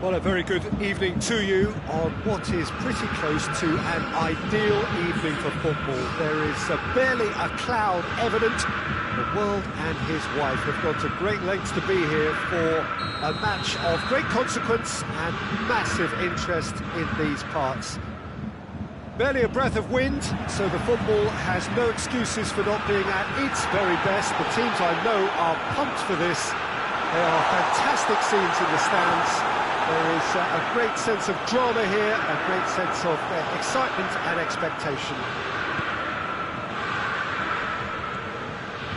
Well, a very good evening to you on what is pretty close to an ideal evening for football. There is barely a cloud evident. The world and his wife have gone to great lengths to be here for a match of great consequence and massive interest in these parts. Barely a breath of wind, so the football has no excuses for not being at its very best. The teams I know are pumped for this. There are fantastic scenes in the stands. There is a great sense of drama here, a great sense of excitement and expectation.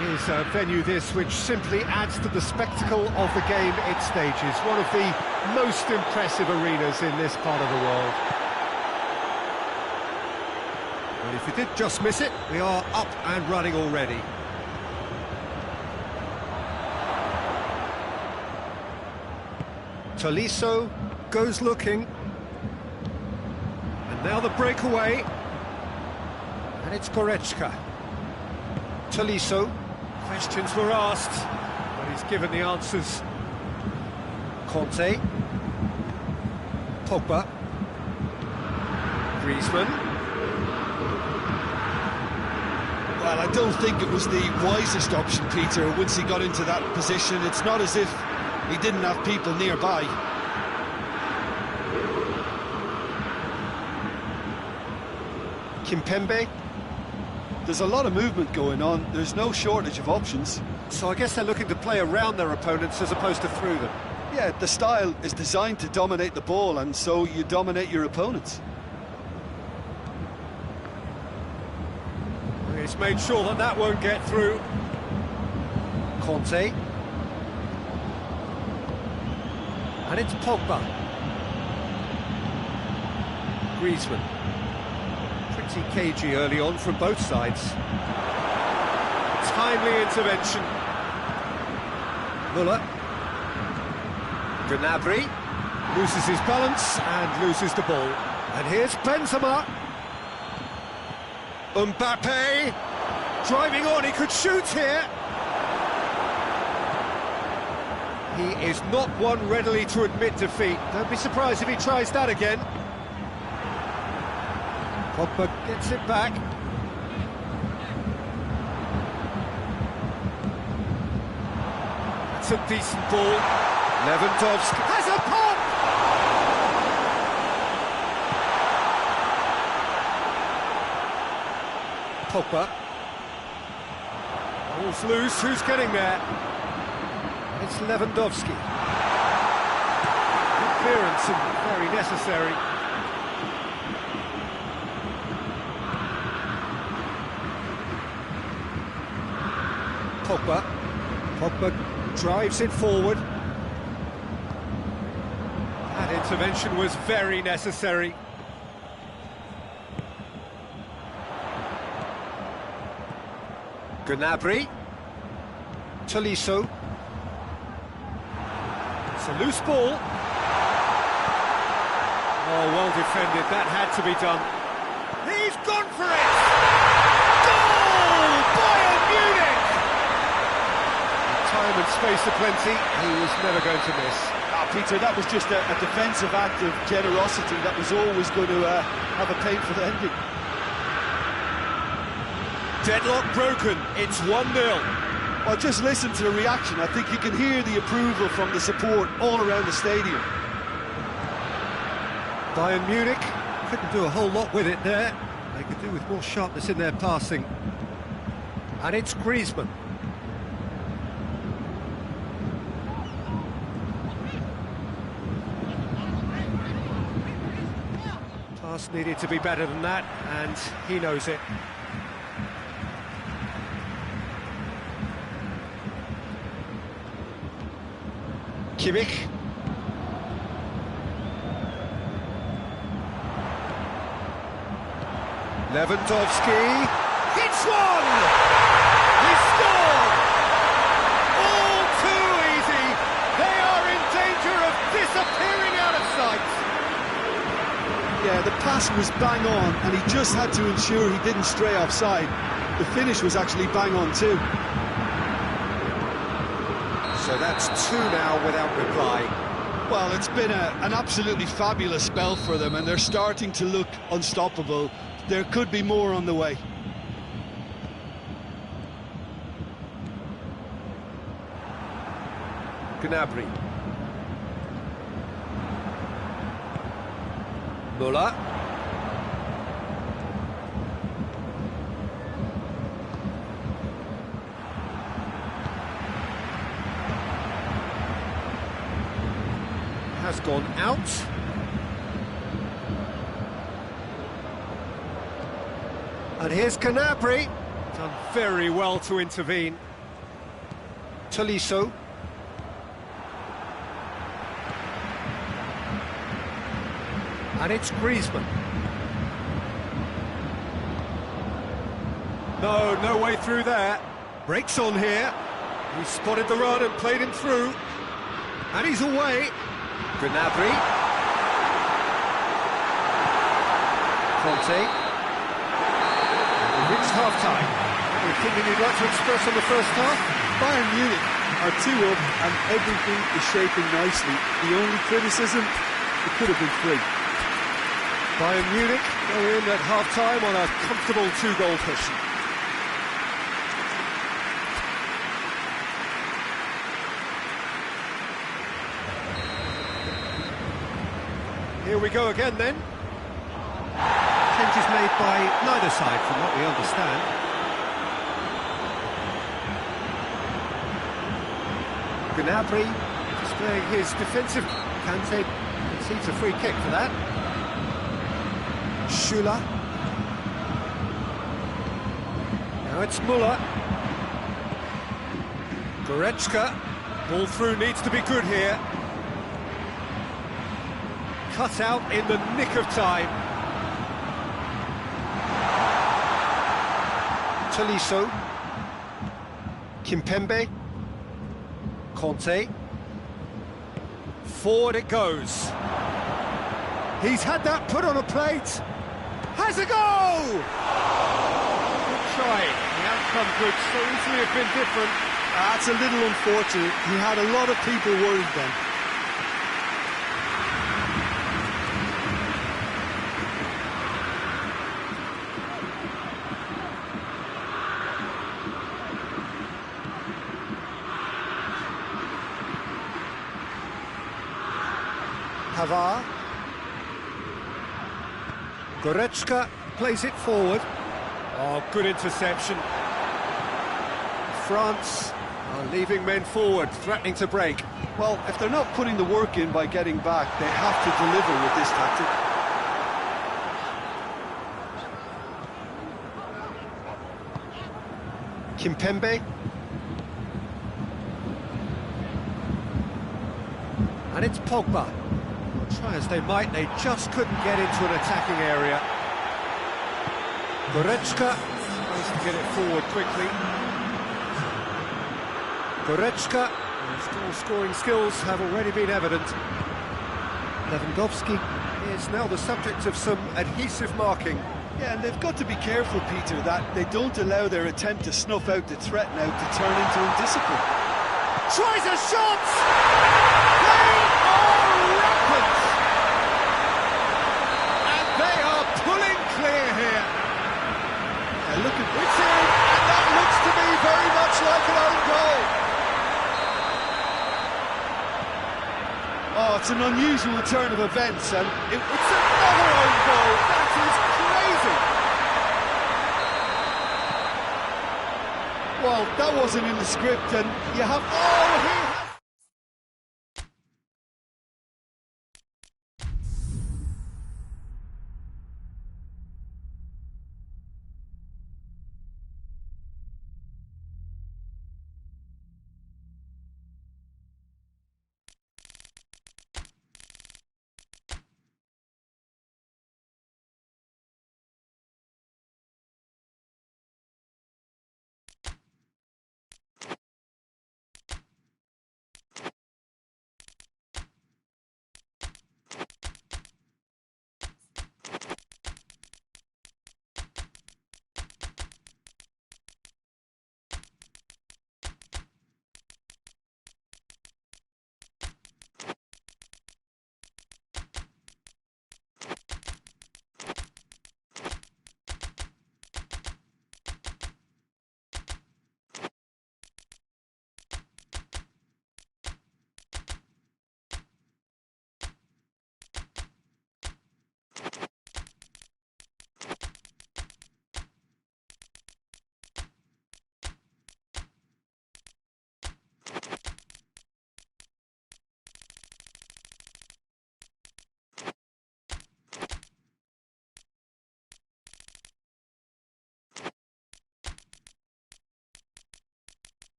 It is a venue this which simply adds to the spectacle of the game it stages. One of the most impressive arenas in this part of the world. Well, if you did just miss it, we are up and running already. Tolisso goes looking, and now the breakaway, and it's Goretzka. Tolisso, questions were asked, but he's given the answers. Conte, Pogba, Griezmann. Well, I don't think it was the wisest option, Peter, once he got into that position. It's not as if he didn't have people nearby. Kimpembe. There's a lot of movement going on. There's no shortage of options. So I guess they're looking to play around their opponents as opposed to through them. Yeah, the style is designed to dominate the ball, and so you dominate your opponents. He's made sure that that won't get through. Conte. And it's Pogba. Griezmann. Pretty cagey early on from both sides. Timely intervention. Müller. Gnabry loses his balance and loses the ball. And here's Benzema. Mbappe driving on, he could shoot here. He is not one readily to admit defeat. Don't be surprised if he tries that again. Pogba gets it back. It's a decent ball. Lewandowski has a pop! Pogba. Ball's loose, who's getting there? It's Lewandowski. Good clearance and very necessary. Pogba. Pogba drives it forward. That intervention was very necessary. Gnabry. Tolisso. It's a loose ball. Oh, well defended, that had to be done. He's gone for it! Goal! Bayern Munich! Time and space aplenty, he was never going to miss. Peter, that was just a defensive act of generosity that was always going to have a painful ending. Deadlock broken, it's 1-0. Well, just listen to the reaction. I think you can hear the approval from the support all around the stadium. Bayern Munich couldn't do a whole lot with it there. They could do with more sharpness in their passing. And it's Griezmann. Pass needed to be better than that, and he knows it. Kimmich. Lewandowski hits one! He scored! All too easy! They are in danger of disappearing out of sight! Yeah, the pass was bang on, and he just had to ensure he didn't stray offside. The finish was actually bang on too. So that's two now without reply. Well, it's been an absolutely fabulous spell for them, and they're starting to look unstoppable. There could be more on the way. Gnabry. Muller. Has gone out. And here's Gnabry. Done very well to intervene. Tolisso. And it's Griezmann. No way through there. Breaks on here. He spotted the run and played him through. And he's away. Gnabry. Conte. We've reached half-time. Anything you'd like to express on the first half? Bayern Munich are 2 up and everything is shaping nicely. The only criticism, it could have been 3. Bayern Munich go in at half-time on a comfortable 2-goal cushion. Here we go again then. Changes made by neither side from what we understand. Gnabry displaying his defensive. Kante concedes a free kick for that. Schüller. Now it's Muller. Goretzka. Ball through needs to be good here. Cut out in the nick of time. Tolisso. Kimpembe. Conte. Forward it goes. He's had that put on a plate. Has a goal! Good try. The outcome could so easily have been different. That's a little unfortunate. He had a lot of people worried then. Havard. Goretzka plays it forward. Oh, good interception. France are leaving men forward, threatening to break. Well, if they're not putting the work in by getting back, they have to deliver with this tactic. Kimpembe. And it's Pogba. Try as they might, they just couldn't get into an attacking area. Goretzka tries to get it forward quickly. Goretzka, his goal-scoring skills have already been evident. Lewandowski is now the subject of some adhesive marking. Yeah, and they've got to be careful, Peter, that they don't allow their attempt to snuff out the threat now to turn into indiscipline. Tries a shot! They are rampant! And they are pulling clear here. Look at It's in, and that looks to me very much like an own goal. Oh, it's an unusual turn of events, and It's another own goal. That is crazy. well, that wasn't in the script, and you have... Oh, he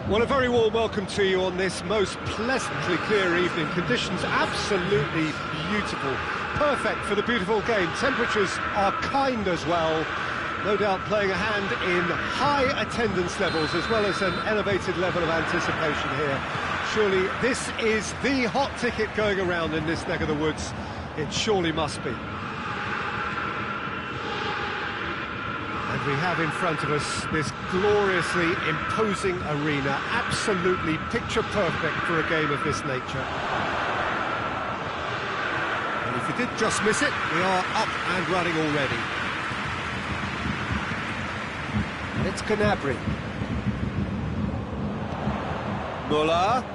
Well, a very warm welcome to you on this most pleasantly clear evening. Conditions absolutely beautiful. Perfect for the beautiful game. Temperatures are kind as well. No doubt playing a hand in high attendance levels as well as an elevated level of anticipation here. Surely this is the hot ticket going around in this neck of the woods. It surely must be. And we have in front of us this gloriously imposing arena, absolutely picture perfect for a game of this nature. And if you did just miss it, we are up and running already. And it's Gnabry. Muller.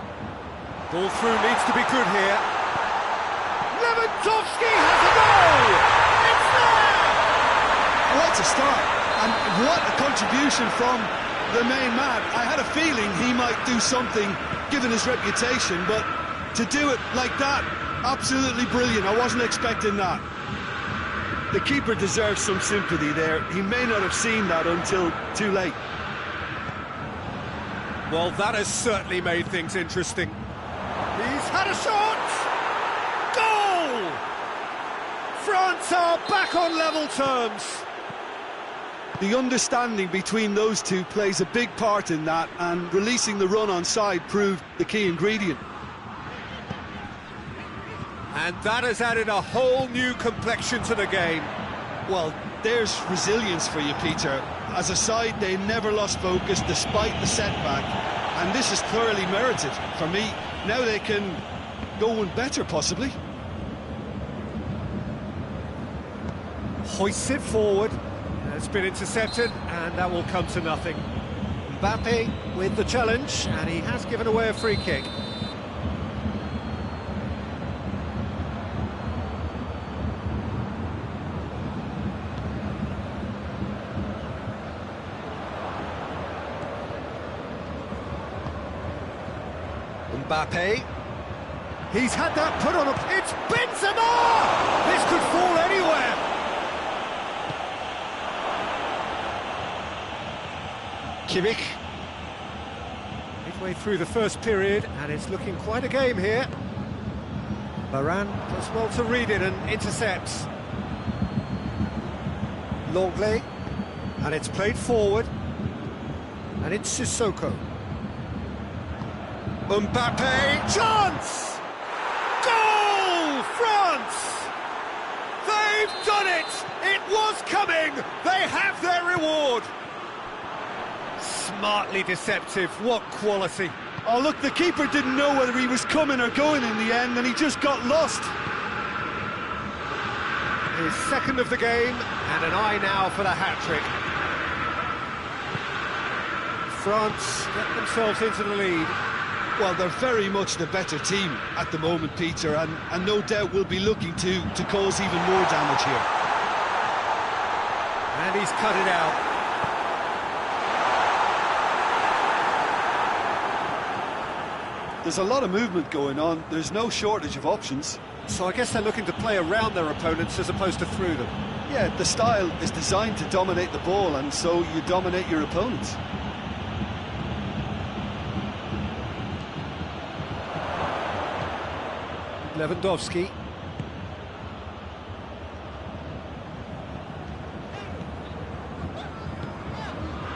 Ball through needs to be good here. Lewandowski has a goal! It's there! What a start, and what a contribution from the main man. I had a feeling he might do something, given his reputation, but to do it like that, absolutely brilliant. I wasn't expecting that. The keeper deserves some sympathy there. He may not have seen that until too late. Well, that has certainly made things interesting. He's had a shot! Goal! France are back on level terms. The understanding between those two plays a big part in that, and releasing the run on side proved the key ingredient. And that has added a whole new complexion to the game. Well, there's resilience for you, Peter. As a side, they never lost focus despite the setback, and this is thoroughly merited for me. Now they can go one better, possibly. Hoists it forward. It's been intercepted, and that will come to nothing. Mbappe with the challenge, and he has given away a free kick. Mbappe. He's had that put on a... It's Benzema! This could fall anywhere. Kimmich. Midway through the first period, and it's looking quite a game here. Varane does well to read it and intercepts. Longley. And it's played forward. And it's Sissoko. Mbappe, chance! Goal! France! They've done it! It was coming! They have their reward! Smartly deceptive, what quality. Oh, look, the keeper didn't know whether he was coming or going in the end, and he just got lost. His second of the game, and an eye now for the hat-trick. France get themselves into the lead. Well, they're very much the better team at the moment, Peter, and no doubt will be looking to cause even more damage here. And he's cut it out. There's a lot of movement going on. There's no shortage of options. So I guess they're looking to play around their opponents as opposed to through them. Yeah, the style is designed to dominate the ball, and so you dominate your opponents. Lewandowski.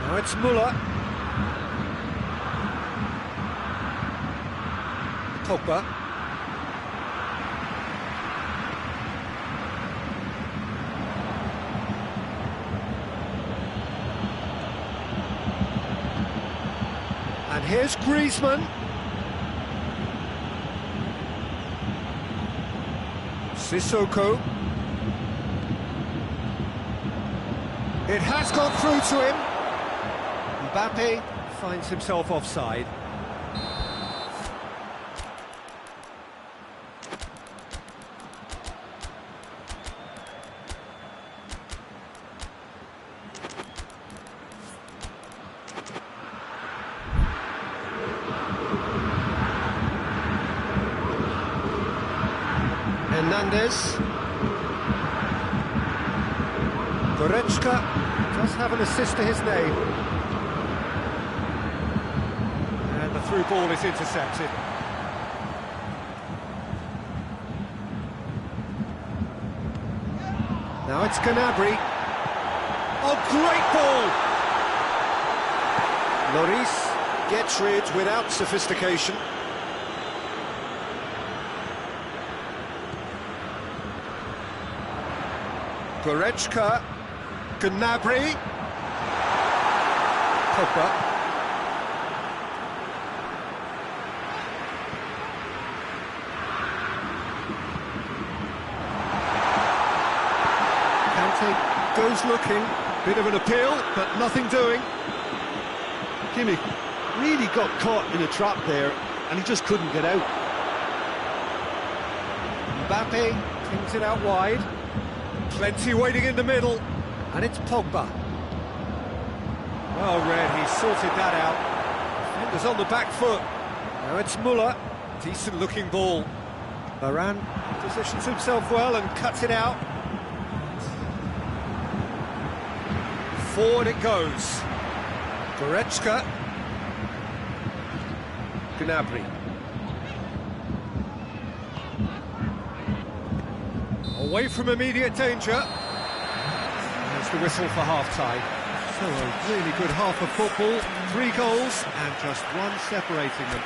Now it's Muller. Pogba. And here's Griezmann. Sissoko. It has gone through to him. Mbappe finds himself offside. Hernandez. Goretzka does have an assist to his name. through ball is intercepted. Now it's Gnabry. Oh, great ball! Lloris gets rid without sophistication. Goretzka, Gnabry, Pogba. Kante goes looking, bit of an appeal, but nothing doing. Kimmich really got caught in a trap there, and he just couldn't get out. Mbappe flings it out wide. Plenty waiting in the middle, and it's Pogba. Well read, he sorted that out. Defenders on the back foot. Now it's Muller, decent looking ball. Varane positions himself well and cuts it out. Forward it goes. Goretzka. Gnabry. Away from immediate danger. There's the whistle for half-time. So a really good half of football. 3 goals and just one separating them.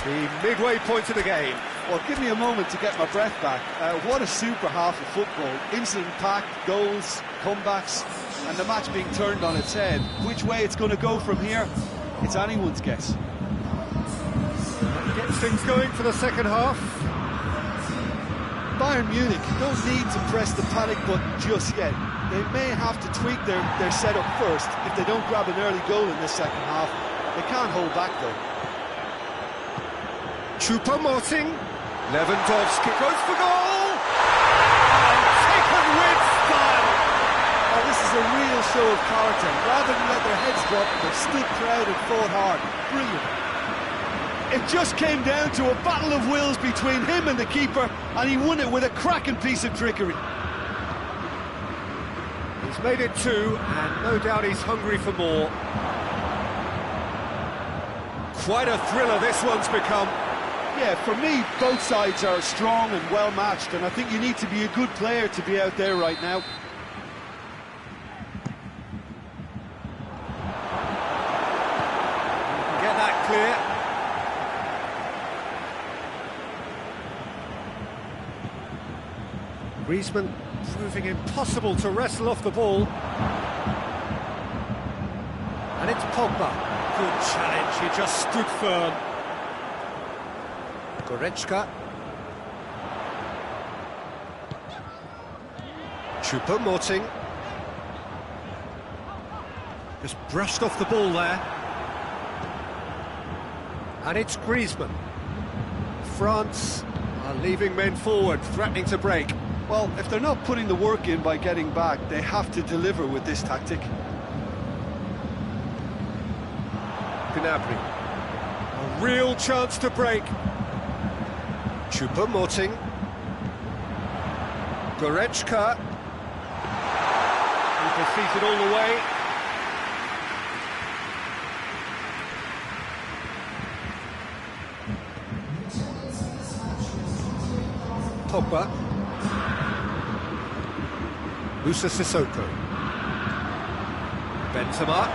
The midway point of the game. Well, give me a moment to get my breath back. What a super half of football. Incident-packed, goals, comebacks, and the match being turned on its head. Which way it's going to go from here, it's anyone's guess. That gets things going for the second half. Bayern Munich don't need to press the panic button just yet. They may have to tweak their setup first if they don't grab an early goal in this second half. They can't hold back though. Choupo-Moting, Lewandowski goes for goal! And taken with style! Oh, this is a real show of character. Rather than let their heads drop, they've stood proud and fought hard. Brilliant. It just came down to a battle of wills between him and the keeper, and he won it with a cracking piece of trickery. He's made it 2, and no doubt he's hungry for more. Quite a thriller this one's become. Yeah, for me, both sides are strong and well-matched, and I think you need to be a good player to be out there right now. Get that clear. Griezmann proving impossible to wrestle off the ball. And it's Pogba. Good challenge, he just stood firm. Goretzka. Choupo-Moting. Just brushed off the ball there. And it's Griezmann. France are leaving men forward, threatening to break. Well, if they're not putting the work in by getting back, they have to deliver with this tactic. Gnabry. A real chance to break. Choupo-Moting. Goretzka. He defeated all the way. Pogba. Moussa Sissoko. Benzema.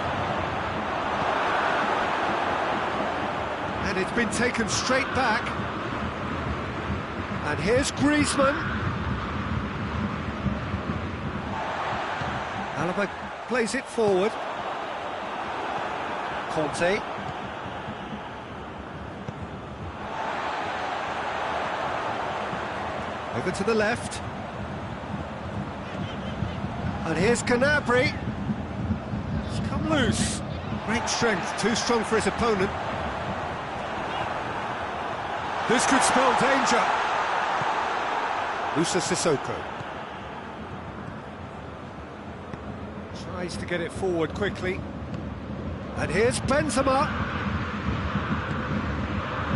And it's been taken straight back. And here's Griezmann. Alaba plays it forward. Conte. Over to the left. And here's Gnabry. It's come loose. Great strength, too strong for his opponent. This could spell danger. Moussa Sissoko. Tries to get it forward quickly. And here's Benzema.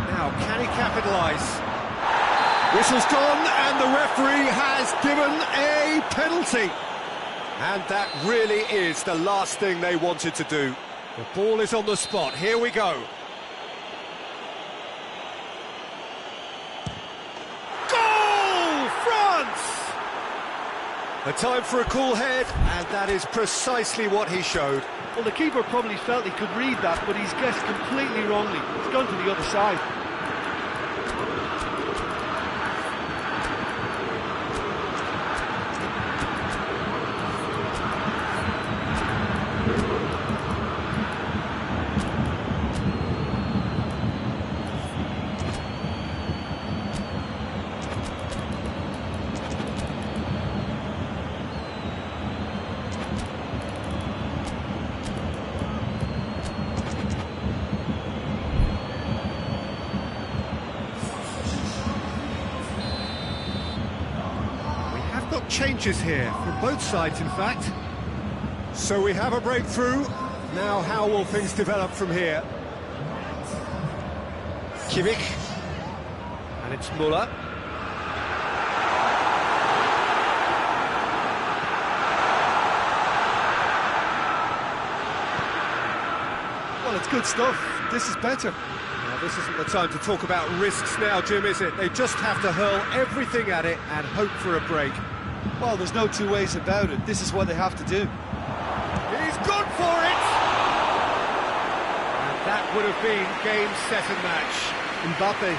Now, can he capitalise? Whistle's gone, and the referee has given a penalty. And that really is the last thing they wanted to do. The ball is on the spot, here we go. Goal! France! A time for a cool head, and that is precisely what he showed. Well, the keeper probably felt he could read that, but he's guessed completely wrongly. It's gone to the other side. Got changes here from both sides, in fact. So we have a breakthrough. Now how will things develop from here? Kimmich. And it's Muller. Well, it's good stuff. This is better. Now, this isn't the time to talk about risks now, Jim, is it? They just have to hurl everything at it and hope for a break. Well, there's no two ways about it. This is what they have to do. He's gone for it! And that would have been game, set and match. Mbappe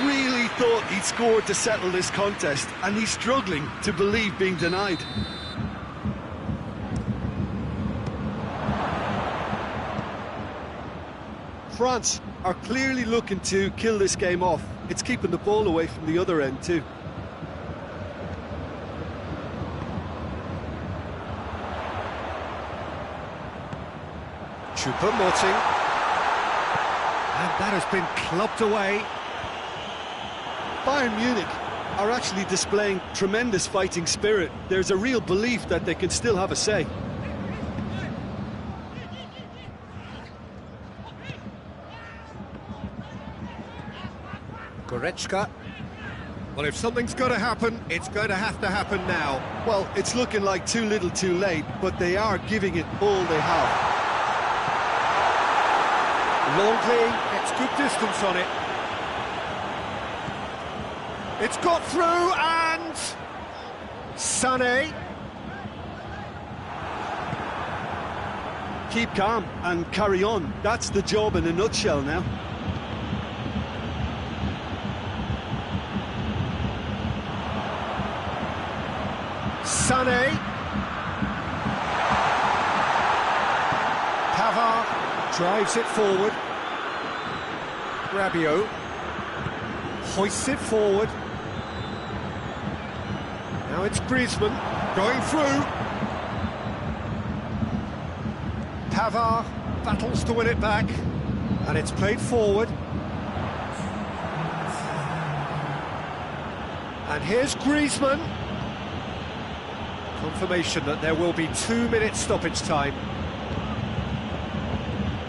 really thought he'd scored to settle this contest, and he's struggling to believe being denied. France are clearly looking to kill this game off. It's keeping the ball away from the other end too. Choupo-Moting. And that has been clubbed away. Bayern Munich are actually displaying tremendous fighting spirit. There's a real belief that they can still have a say. Goretzka. Well, if something's got to happen, it's going to happen now. Well, it's looking like too little too late, but they are giving it all they have. Longley gets good distance on it. It's got through, and Sané. Keep calm and carry on. That's the job in a nutshell now. Sané. Pavard drives it forward. Rabiot hoists it forward. Now it's Griezmann going through. Pavard battles to win it back, and it's played forward. And here's Griezmann. Confirmation that there will be 2 minutes stoppage time.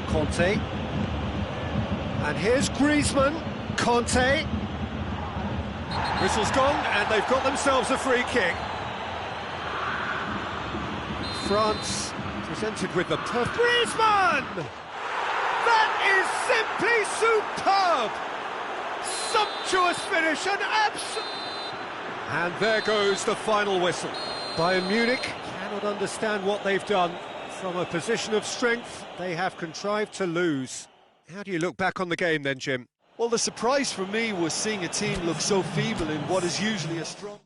Conte. And here's Griezmann. Conte. Whistle's gone, and they've got themselves a free kick. France presented with the perfect... Griezmann! That is simply superb! Sumptuous finish and And there goes the final whistle. Bayern Munich cannot understand what they've done. From a position of strength, they have contrived to lose. How do you look back on the game then, Jim? Well, the surprise for me was seeing a team look so feeble in what is usually a strong...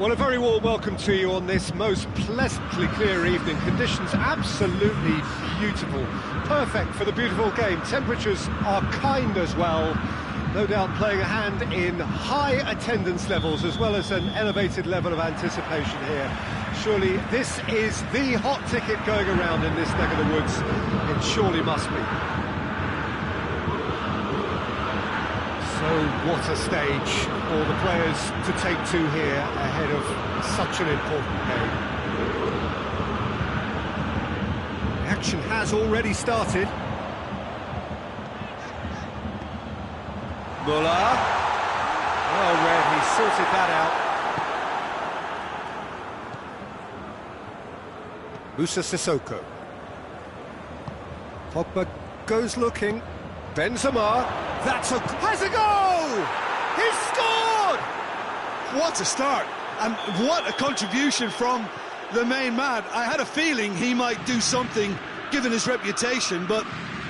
Well, a very warm welcome to you on this most pleasantly clear evening. Conditions absolutely beautiful. Perfect for the beautiful game. Temperatures are kind as well. No doubt playing a hand in high attendance levels as well as an elevated level of anticipation here. Surely this is the hot ticket going around in this neck of the woods. It surely must be. So what a stage for the players to take to here ahead of such an important game. The action has already started. Muller. Well read, he sorted that out. Musa Sissoko. Pogba goes looking. Benzema. That's has a goal! He's scored! What a start, and what a contribution from the main man. I had a feeling he might do something, given his reputation, but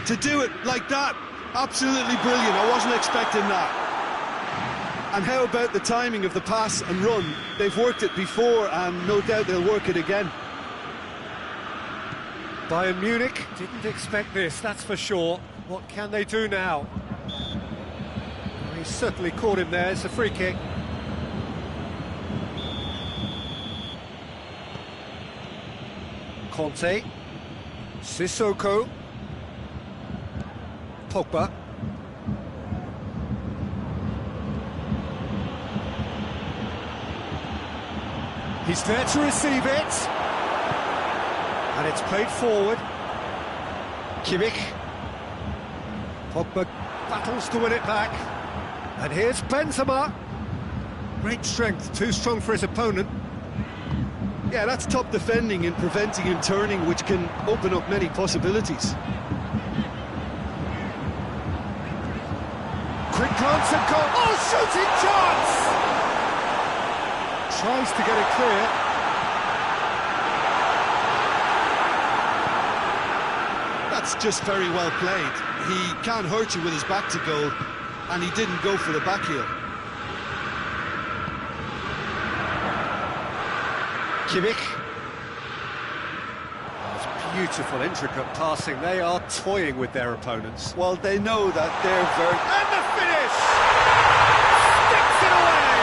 to do it like that, absolutely brilliant. I wasn't expecting that. And how about the timing of the pass and run? They've worked it before, and no doubt they'll work it again. Bayern Munich didn't expect this, that's for sure. What can they do now? He certainly caught him there. It's a free kick. Conte. Sissoko. Pogba. He's there to receive it. And it's played forward. Kimmich. Pogba battles to win it back. And here's Benzema. Great strength, too strong for his opponent. Yeah, that's top defending and preventing him turning, which can open up many possibilities. Quick glance and goal. Oh, shooting chance! Tries to get it clear. That's just very well played. He can't hurt you with his back to goal, and he didn't go for the back heel. Kimmich. It's beautiful, intricate passing. They are toying with their opponents. Well, they know that they're very... And the finish! Sticks it away!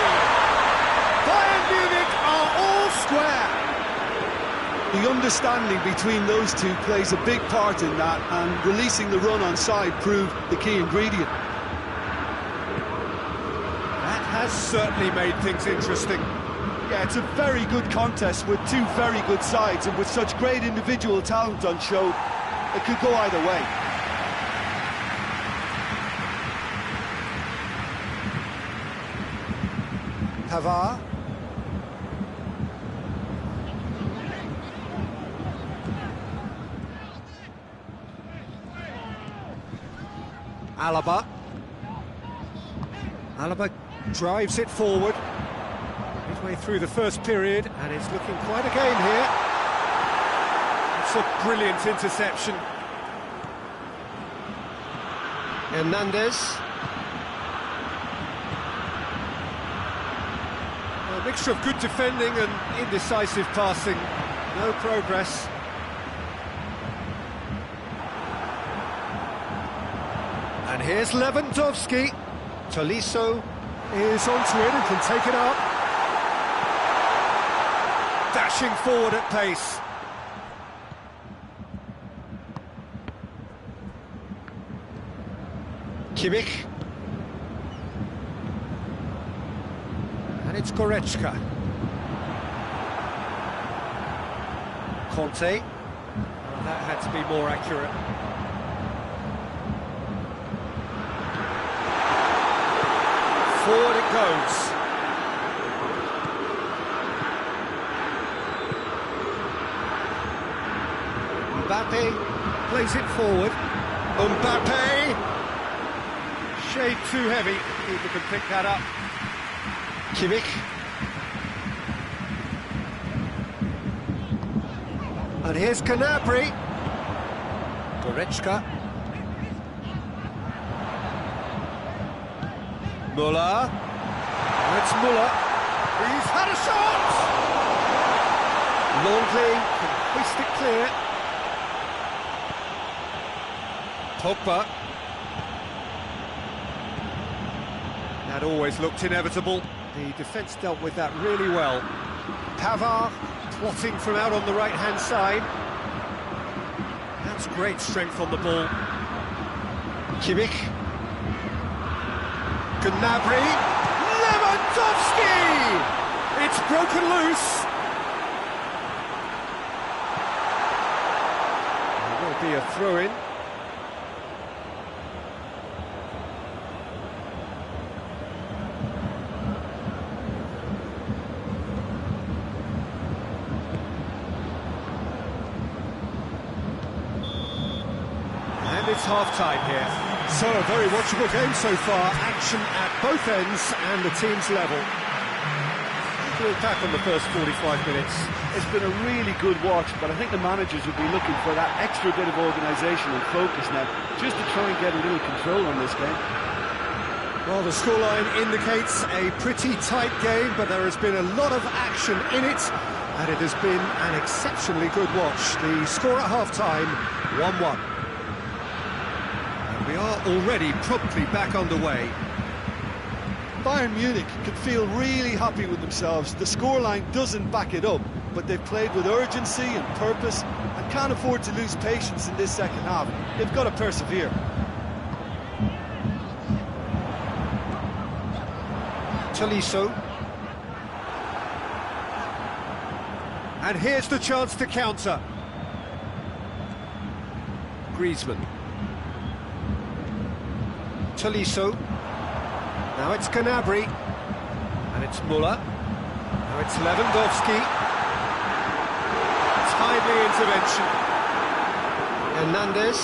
Bayern Munich are all square! The understanding between those two plays a big part in that, and releasing the run on side proved the key ingredient. That has certainly made things interesting. Yeah, it's a very good contest with two very good sides, and with such great individual talent on show, it could go either way. Pavard. Alaba drives it forward. Midway through the first period, and it's looking quite a game here. It's a brilliant interception. Hernandez. A mixture of good defending and indecisive passing. No progress. And here's Lewandowski. Tolisso is onto it and can take it up. Dashing forward at pace. Kimmich. And it's Goretzka. Conte. Well, that had to be more accurate. Forward it goes. Mbappe plays it forward. Mbappe! Shade too heavy. Keeper can pick that up. Kimmich. And here's Gnabry. Goretzka. Muller. It's Muller. He's had a shot! Longley can hoist it clear. Pogba. That always looked inevitable. The defence dealt with that really well. Pavard plotting from out on the right-hand side. That's great strength on the ball. Kimmich. Gnabry. Lewandowski! It's broken loose. There will be a throw-in. It's half-time here. So a very watchable game so far. Action at both ends and the team's level. Look back on the first 45 minutes. It's been a really good watch, but I think the managers would be looking for that extra bit of organisation and focus now, just to try and get a little control on this game. Well, the scoreline indicates a pretty tight game, but there has been a lot of action in it, and it has been an exceptionally good watch. The score at half-time, 1-1. We are already promptly back underway. Bayern Munich can feel really happy with themselves. The scoreline doesn't back it up, but they've played with urgency and purpose and can't afford to lose patience in this second half. They've got to persevere. Tolisso. And here's the chance to counter. Griezmann. Tolisso. Now it's Gnabry. And it's Müller. Now it's Lewandowski. Timely intervention. Hernandez.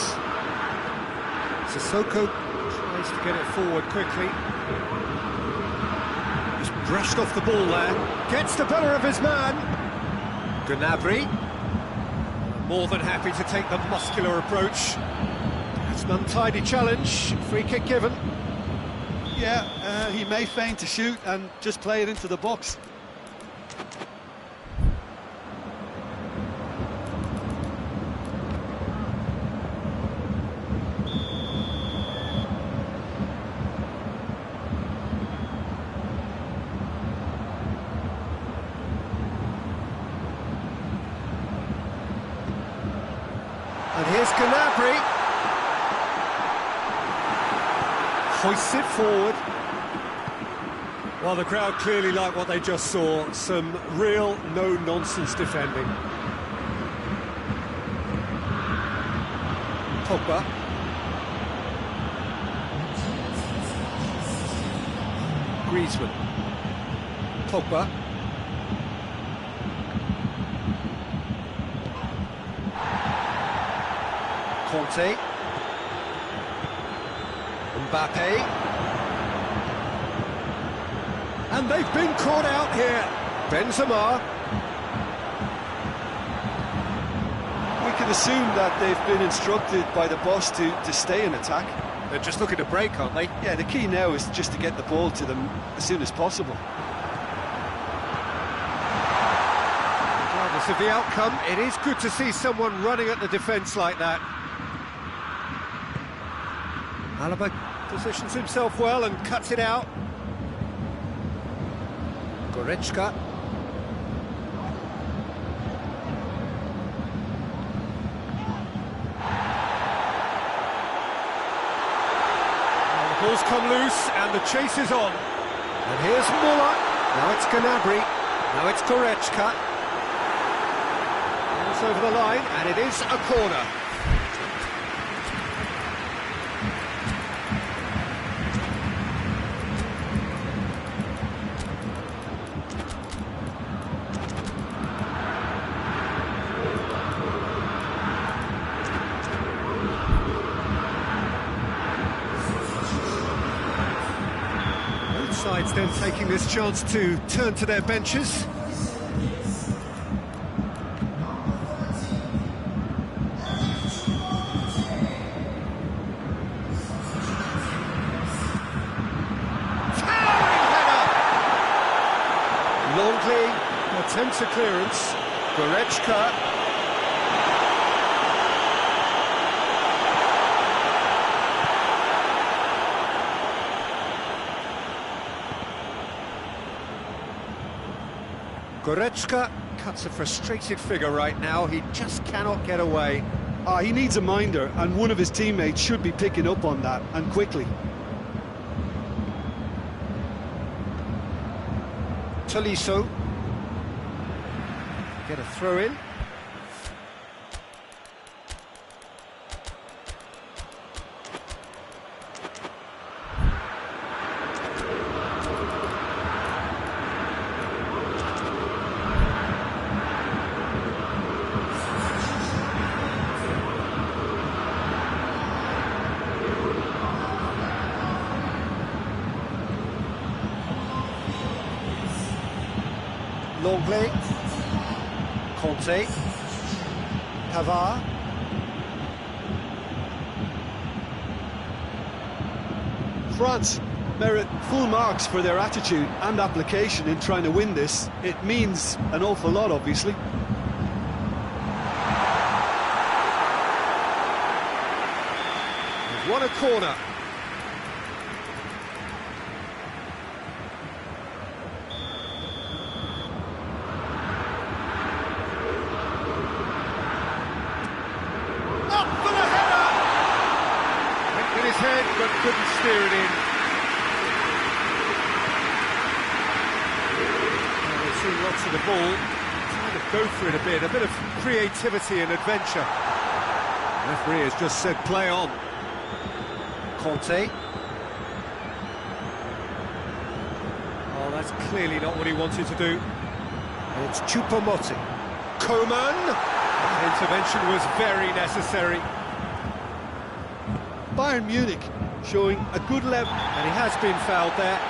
Sissoko tries to get it forward quickly. He's brushed off the ball there. Gets the better of his man. Gnabry. More than happy to take the muscular approach. It's an untidy challenge, free kick given. Yeah, he may feign to shoot and just play it into the box. And here's Gnabry. Hoists it forward. Well, the crowd clearly like what they just saw. Some real no-nonsense defending. Pogba. Griezmann. Pogba. Conte. Mbappe. And they've been caught out here. Benzema. We can assume that they've been instructed by the boss to stay in attack. They're just looking to break, aren't they? Yeah, the key now is just to get the ball to them as soon as possible. Regardless of the outcome, it is good to see someone running at the defence like that. Alaba positions himself well and cuts it out. Goretzka. Well, the ball's come loose and the chase is on. And here's Müller. Now it's Gnabry. Now it's Goretzka. It's over the line and it is a corner. Sides then taking this chance to turn to their benches. attempts a clearance. Goretzka. Goretzka cuts a frustrated figure right now. He just cannot get away. He needs a minder, and one of his teammates should be picking up on that, and quickly. Tolisso. Get a throw in. Longley, Conte, Pavard, France merit full marks for their attitude and application in trying to win this. It means an awful lot, obviously. They've won a corner. Head, but couldn't steer it in. Well, they've seen lots of the ball, trying to go for it a bit of creativity and adventure. The referee has just said play on. Conte. Oh, that's clearly not what he wanted to do. It's Choupo-Moting. Coman. That intervention was very necessary. Bayern Munich showing a good level. And he has been fouled there.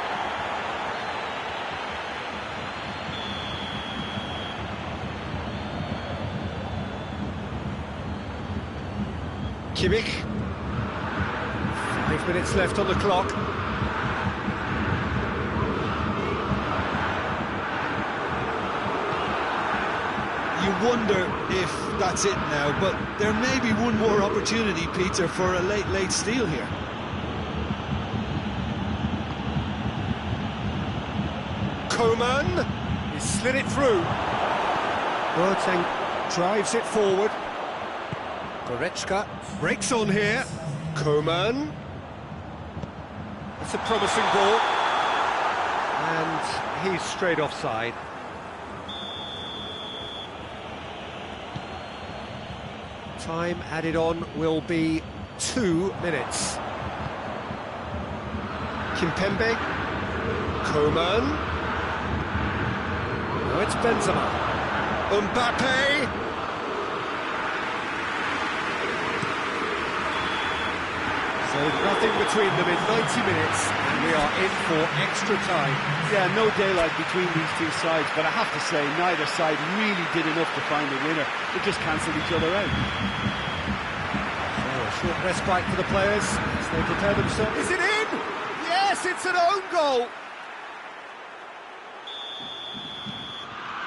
Kimmich. 5 minutes left on the clock. You wonder if that's it now, but there may be one more opportunity, Peter, for a late steal here. Coman, he slid it through. Boateng drives it forward. Goretzka breaks on here. Coman. It's a promising ball. And he's straight offside. Time added on will be 2 minutes. Kimpembe. Coman. No, it's Benzema. Mbappe. So nothing between them in 90 minutes, and we are in for extra time. Yeah, no daylight between these two sides, but I have to say, neither side really did enough to find a winner. They just cancelled each other out. So a short respite for the players as they prepare themselves. Is it in? Yes, it's an own goal.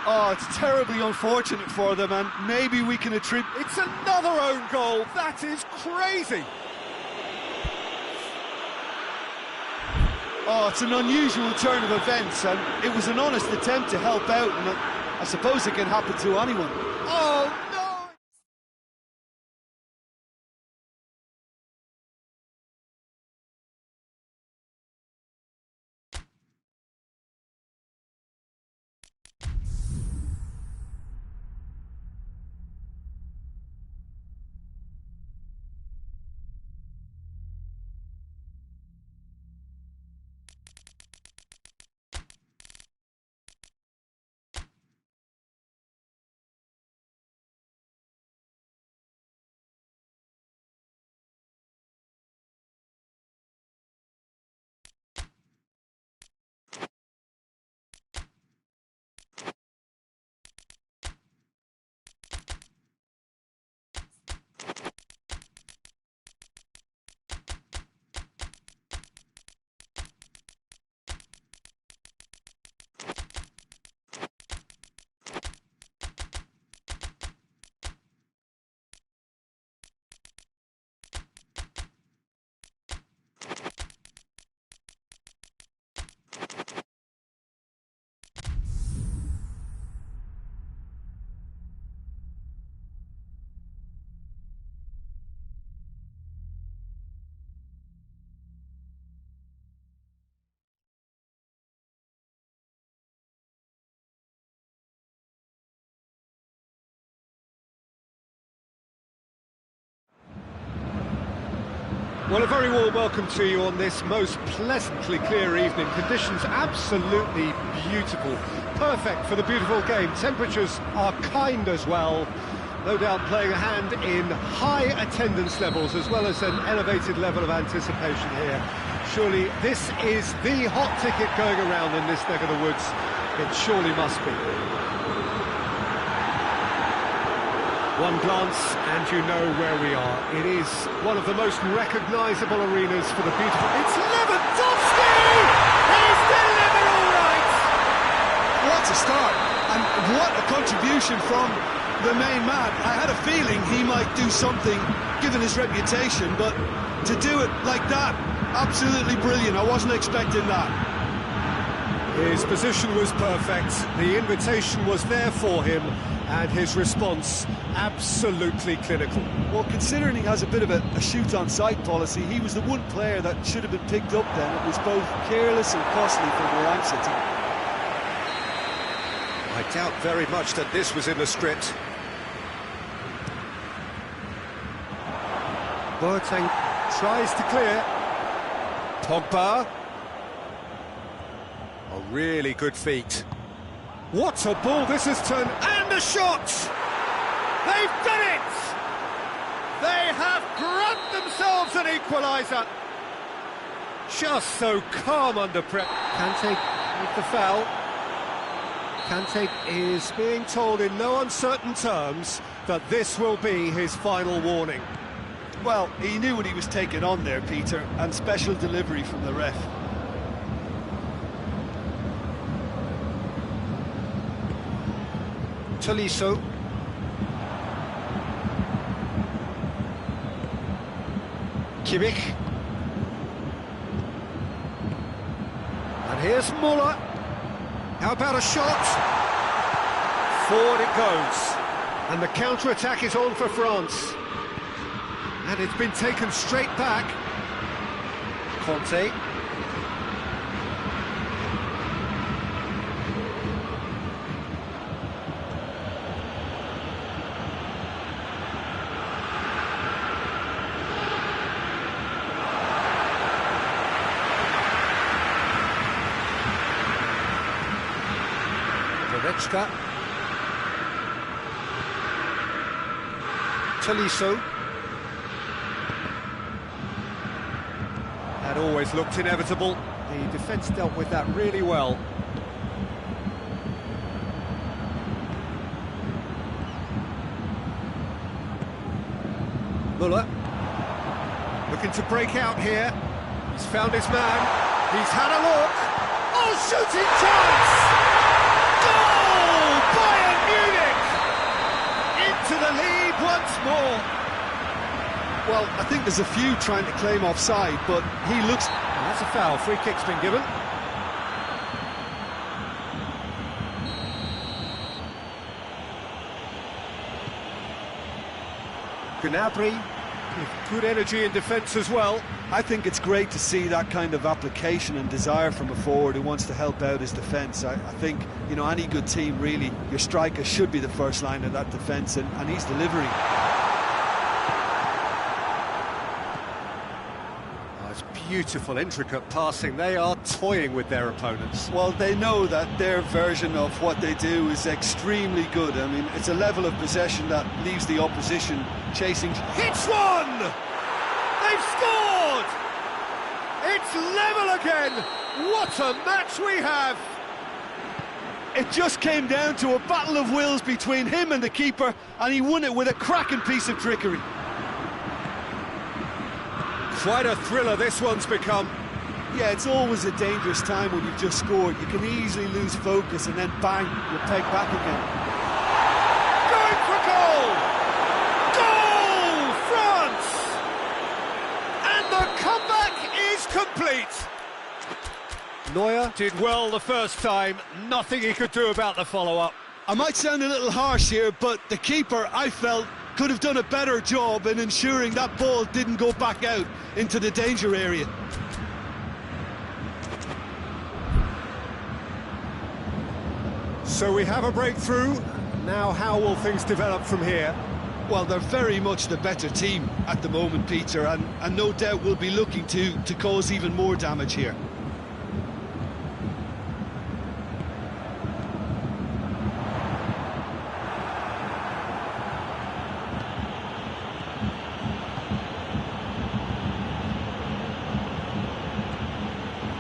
Oh, it's terribly unfortunate for them, and maybe we can attribute... It's another own goal. That is crazy. Oh, it's an unusual turn of events, and it was an honest attempt to help out, and I suppose it can happen to anyone. Oh, Well, a very warm welcome to you on this most pleasantly clear evening. Conditions absolutely beautiful. Perfect for the beautiful game. Temperatures are kind as well. No doubt playing a hand in high attendance levels as well as an elevated level of anticipation here. Surely this is the hot ticket going around in this neck of the woods. It surely must be. One glance and you know where we are. It is one of the most recognisable arenas for the beautiful... It's Lewandowski! He's delivered all right! What a start, and what a contribution from the main man. I had a feeling he might do something, given his reputation, but to do it like that, absolutely brilliant. I wasn't expecting that. His position was perfect, the invitation was there for him, and his response absolutely clinical. Well, considering he has a bit of a shoot-on-sight policy, he was the one player that should have been picked up then. It was both careless and costly from where I'm sitting. I doubt very much that this was in the script. Boateng tries to clear. Pogba. A really good feat. What a ball this has turned, and a shot! They've done it! They have grabbed themselves an equaliser. Just so calm under pressure. Kante with the foul. Kante is being told in no uncertain terms that this will be his final warning. Well, he knew what he was taking on there, Peter, and special delivery from the ref. Tolisso. Kimmich. And here's Muller. How about a shot? Forward it goes. And the counter-attack is on for France. And it's been taken straight back. Conte. Goretzka. Tolisso. That always looked inevitable. The defence dealt with that really well. Muller. Looking to break out here. He's found his man. He's had a look. Oh, shooting chance! Goal! Bayern Munich! Into the lead once more. Well, I think there's a few trying to claim offside, but he looks... That's a foul. Free kick's been given. Gnabry with good energy in defence as well. I think it's great to see that kind of application and desire from a forward who wants to help out his defence. I think, you know, any good team, really, your striker should be the first line of that defence, and he's delivering. Beautiful, intricate passing. They are toying with their opponents. Well, they know that their version of what they do is extremely good. I mean, it's a level of possession that leaves the opposition chasing. Hits one! They've scored! It's level again! What a match we have! It just came down to a battle of wills between him and the keeper, and he won it with a cracking piece of trickery. Quite a thriller this one's become. Yeah, it's always a dangerous time when you've just scored. You can easily lose focus and then bang, you're pegged back again. Going for goal! Goal! France! And the comeback is complete. Neuer did well the first time. Nothing he could do about the follow-up. I might sound a little harsh here, but the keeper, I felt, could have done a better job in ensuring that ball didn't go back out into the danger area. So we have a breakthrough. Now how will things develop from here? Well, they're very much the better team at the moment, Peter, and no doubt will be looking to cause even more damage here.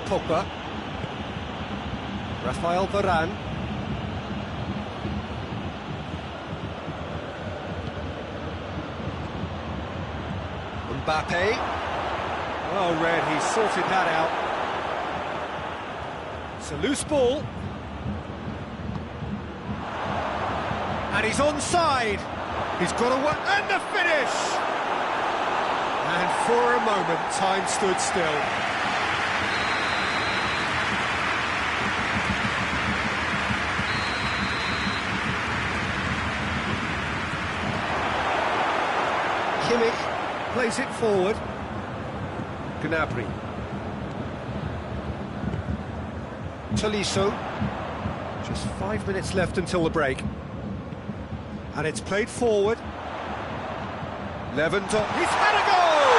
Pogba. Rafael Varane. Mbappe. Well read, he sorted that out. It's a loose ball. And he's onside. He's got to work, and the finish! And for a moment, time stood still. Kimmich plays it forward. Gnabry. Tolisso. Just 5 minutes left until the break. And it's played forward. Lewandowski. He's had a goal!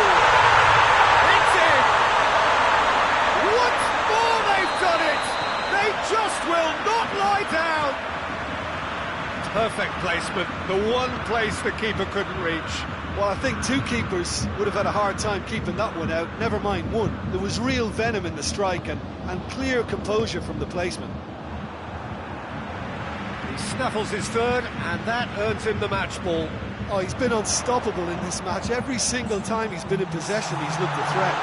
It's in! Once more they've done it! They just will not lie down! Perfect placement, the one place the keeper couldn't reach. Well, I think two keepers would have had a hard time keeping that one out, never mind one. There was real venom in the strike and clear composure from the placement. He snaffles his third, and that earns him the match ball. Oh, he's been unstoppable in this match. Every single time he's been in possession, he's looked a threat.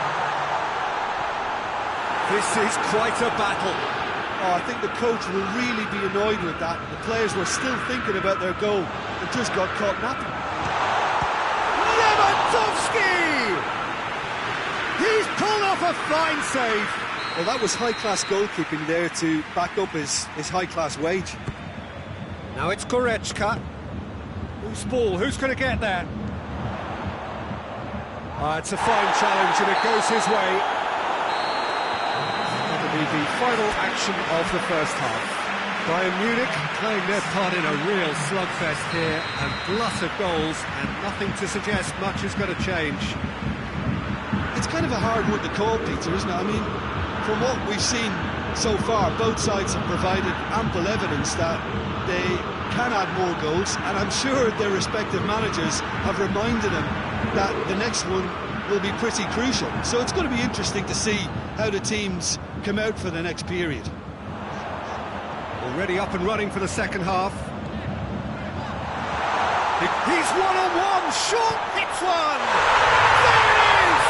This is quite a battle. Oh, I think the coach will really be annoyed with that. The players were still thinking about their goal and just got caught napping. Lewandowski! He's pulled off a fine save. Well, that was high-class goalkeeping there to back up his high-class wage. Now it's Goretzka. Whose ball? Who's going to get that? It's a fine challenge and it goes his way. That'll be the final action of the first half. Bayern Munich playing their part in a real slugfest here, and glut of goals, and nothing to suggest much is going to change. It's kind of a hard one to call, Peter, isn't it? I mean, from what we've seen so far, both sides have provided ample evidence that they can add more goals, and I'm sure their respective managers have reminded them that the next one will be pretty crucial. So it's going to be interesting to see how the teams come out for the next period. Already up and running for the second half. He's one-on-one, shot, hits one! There it is!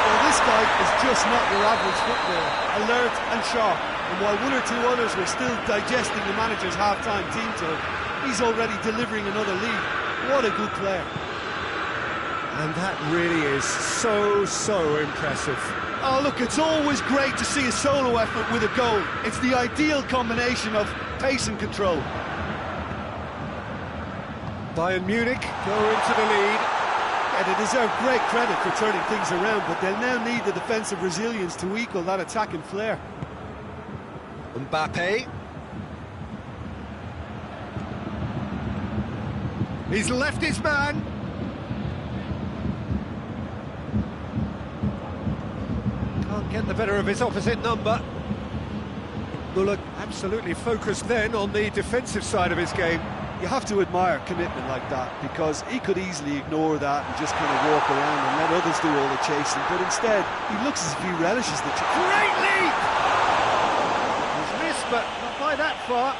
Well, this guy is just not your average footballer, alert and sharp. And while one or two others were still digesting the manager's half-time team talk, he's already delivering another lead. What a good player. And that really is so impressive. Oh, look, it's always great to see a solo effort with a goal. It's the ideal combination of pace and control. Bayern Munich go into the lead. Yeah, they deserve great credit for turning things around, but they'll now need the defensive resilience to equal that attacking flair. Mbappe. He's left his man. Can't get the better of his opposite number. Bullock absolutely focused then on the defensive side of his game. You have to admire commitment like that, because he could easily ignore that and just kind of walk around and let others do all the chasing, but instead he looks as if he relishes the Great leap! He's missed, but not by that far.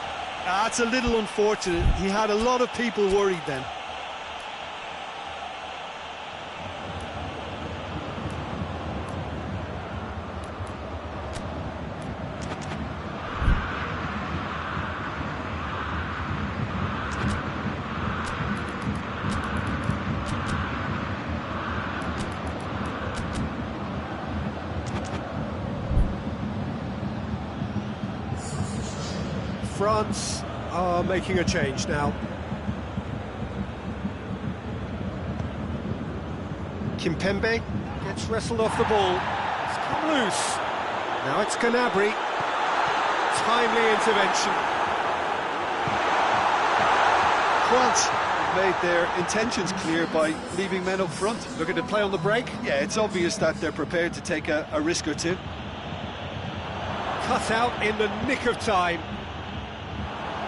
That's a little unfortunate. He had a lot of people worried then. France are making a change now. Kimpembe gets wrestled off the ball. It's come loose. Now it's Gnabry. Timely intervention. France have made their intentions clear by leaving men up front. Looking to play on the break. Yeah, it's obvious that they're prepared to take a risk or two. Cut out in the nick of time.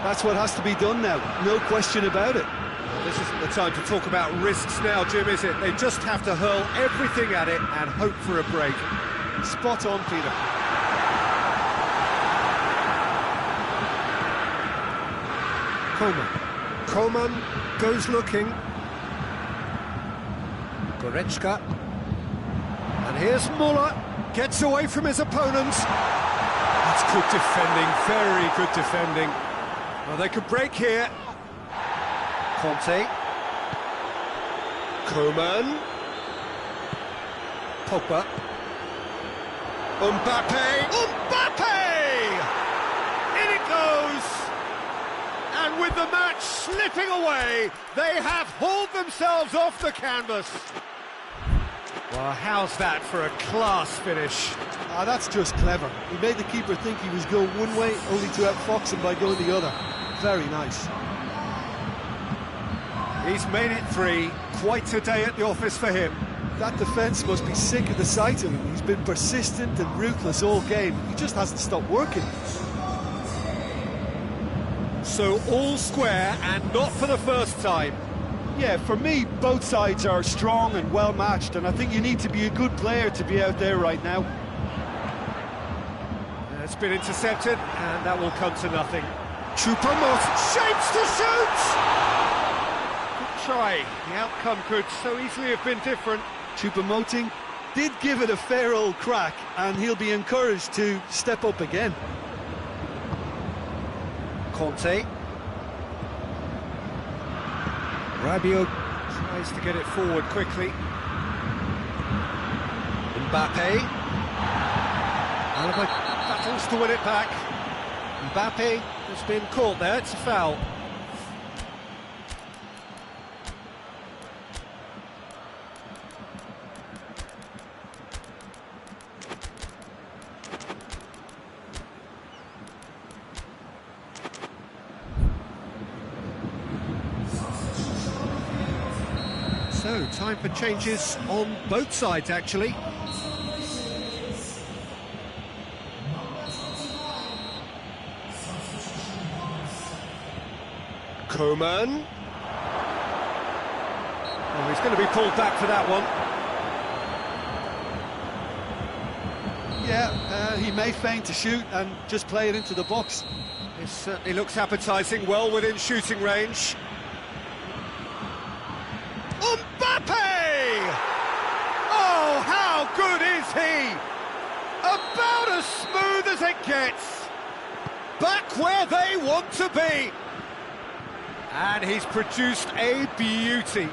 That's what has to be done now, no question about it. Well, this isn't the time to talk about risks now, Jim, is it? They just have to hurl everything at it and hope for a break. Spot on, Peter. Coman goes looking. Goretzka. And here's Muller. Gets away from his opponents. That's good defending, very good defending. Well, they could break here. Conte. Coman. Pogba. Mbappe! In it goes! And with the match slipping away, they have hauled themselves off the canvas. Well, how's that for a class finish? Ah, that's just clever. He made the keeper think he was going one way, only to outfox him by going the other. Very nice. He's made it 3. Quite a day at the office for him. That defence must be sick of the sight of him. He's been persistent and ruthless all game. He just hasn't stopped working. So all square, and not for the first time. Yeah, for me, both sides are strong and well matched, and I think you need to be a good player to be out there right now. It's been intercepted, and that will come to nothing. Choupo-Moting shapes to shoot! Good try. The outcome could so easily have been different. Choupo-Moting did give it a fair old crack, and he'll be encouraged to step up again. Conte. Rabiot tries to get it forward quickly. Mbappe. Alaba battles to win it back. Mbappe has been caught there, it's a foul. So, time for changes on both sides, actually. Coman. Oh, he's going to be pulled back for that one. Yeah, he may feign to shoot and just play it into the box. It certainly looks appetising, well within shooting range. Mbappe! Oh, how good is he? About as smooth as it gets. Back where they want to be. And he's produced a beauty.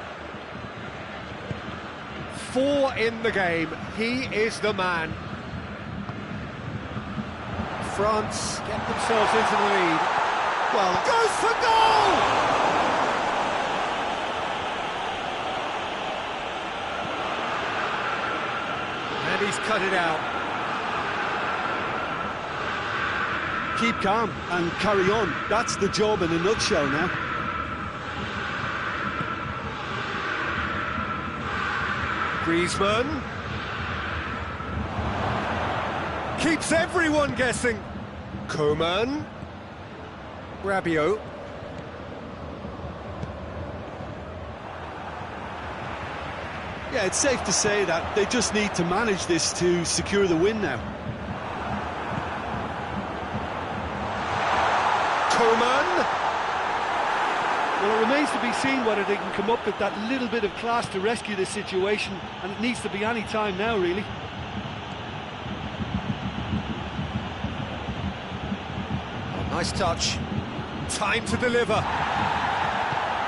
4 in the game. He is the man. France get themselves into the lead. Well, goes for goal! And he's cut it out. Keep calm and carry on. That's the job in a nutshell now. Griezmann. Keeps everyone guessing. Coman. Rabiot. Yeah, it's safe to say that they just need to manage this to secure the win now. Coman. Well, it remains to be seen whether they can come up with that little bit of class to rescue this situation, and it needs to be any time now, really. Oh, nice touch. Time to deliver.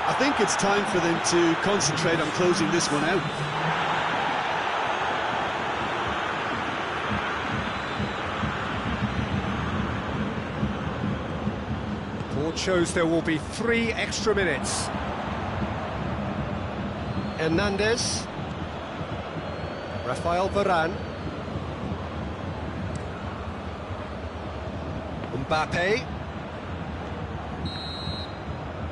I think it's time for them to concentrate on closing this one out. Board shows there will be 3 extra minutes. Hernandez. Rafael Varane. Mbappe.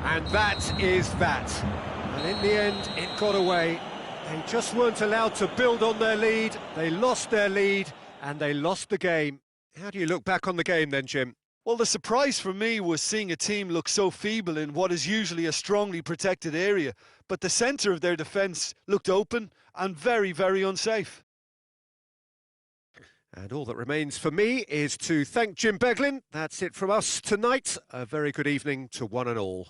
And that is that. And in the end, it got away. They just weren't allowed to build on their lead. They lost their lead, and they lost the game. How do you look back on the game then, Jim? Well, the surprise for me was seeing a team look so feeble in what is usually a strongly protected area. But the centre of their defence looked open and very, very unsafe. And all that remains for me is to thank Jim Beglin. That's it from us tonight. A very good evening to one and all.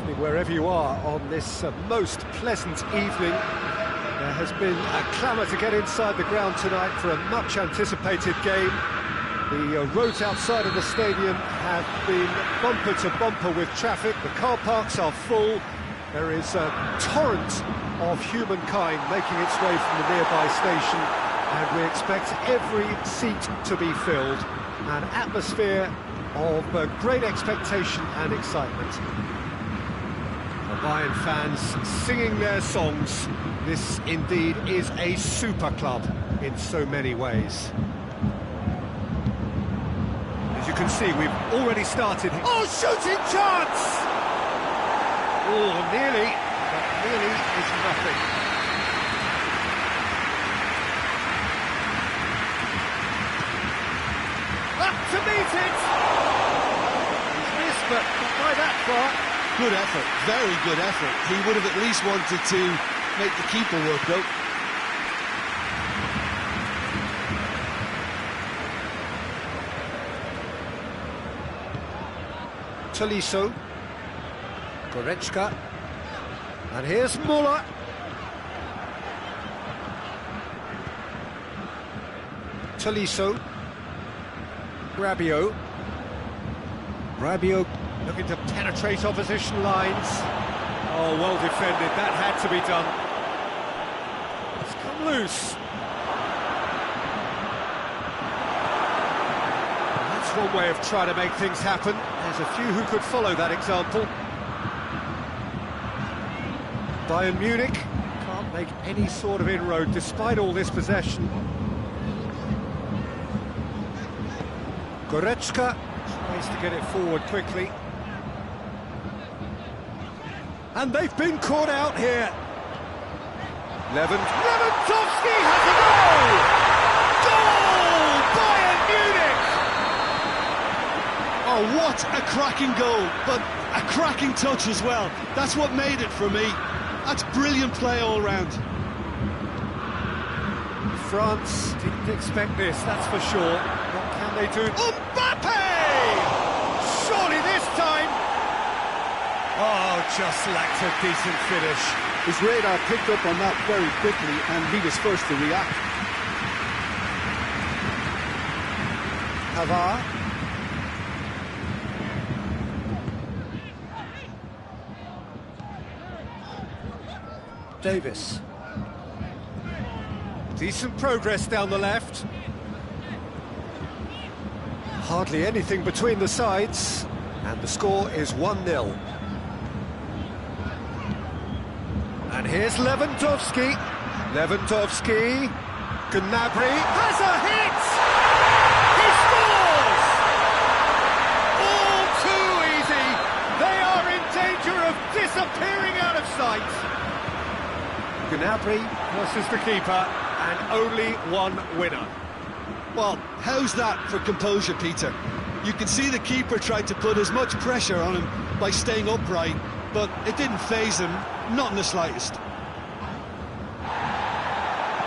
evening, wherever you are, on this most pleasant evening. There has been a clamour to get inside the ground tonight for a much-anticipated game. The roads outside of the stadium have been bumper to bumper with traffic. The car parks are full. There is a torrent of humankind making its way from the nearby station, and we expect every seat to be filled. An atmosphere of great expectation and excitement. The Bayern fans singing their songs. This indeed is a super club in so many ways. As you can see, we've already started. Oh, shooting chance! Oh, nearly, but nearly is nothing. Up to meet it! He's missed, but not by that far. Good effort, very good effort. He would have at least wanted to make the keeper work, though. Tolisso, Goretzka, and here's Muller. Tolisso, Rabiot looking to penetrate opposition lines. Oh, well defended, that had to be done. It's come loose. That's one way of trying to make things happen. There's a few who could follow that example. Bayern Munich can't make any sort of inroad despite all this possession. Goretzka tries to get it forward quickly. And they've been caught out here. Lewandowski has a goal! Goal! Bayern Munich! Oh, what a cracking goal, but a cracking touch as well. That's what made it for me. That's brilliant play all round. France didn't expect this, that's for sure. What can they do? Mbappe! Surely this time! Oh, just lacked a decent finish. His radar picked up on that very quickly, and he was first to react. Pavard. Davis. Decent progress down the left. Hardly anything between the sides, and the score is 1-0. And here's Lewandowski. Lewandowski. Gnabry has a hit! He scores! All too easy. They are in danger of disappearing out of sight. Gnabry versus the keeper, and only one winner. Well, how's that for composure, Peter? You can see the keeper tried to put as much pressure on him by staying upright, but it didn't faze him, not in the slightest.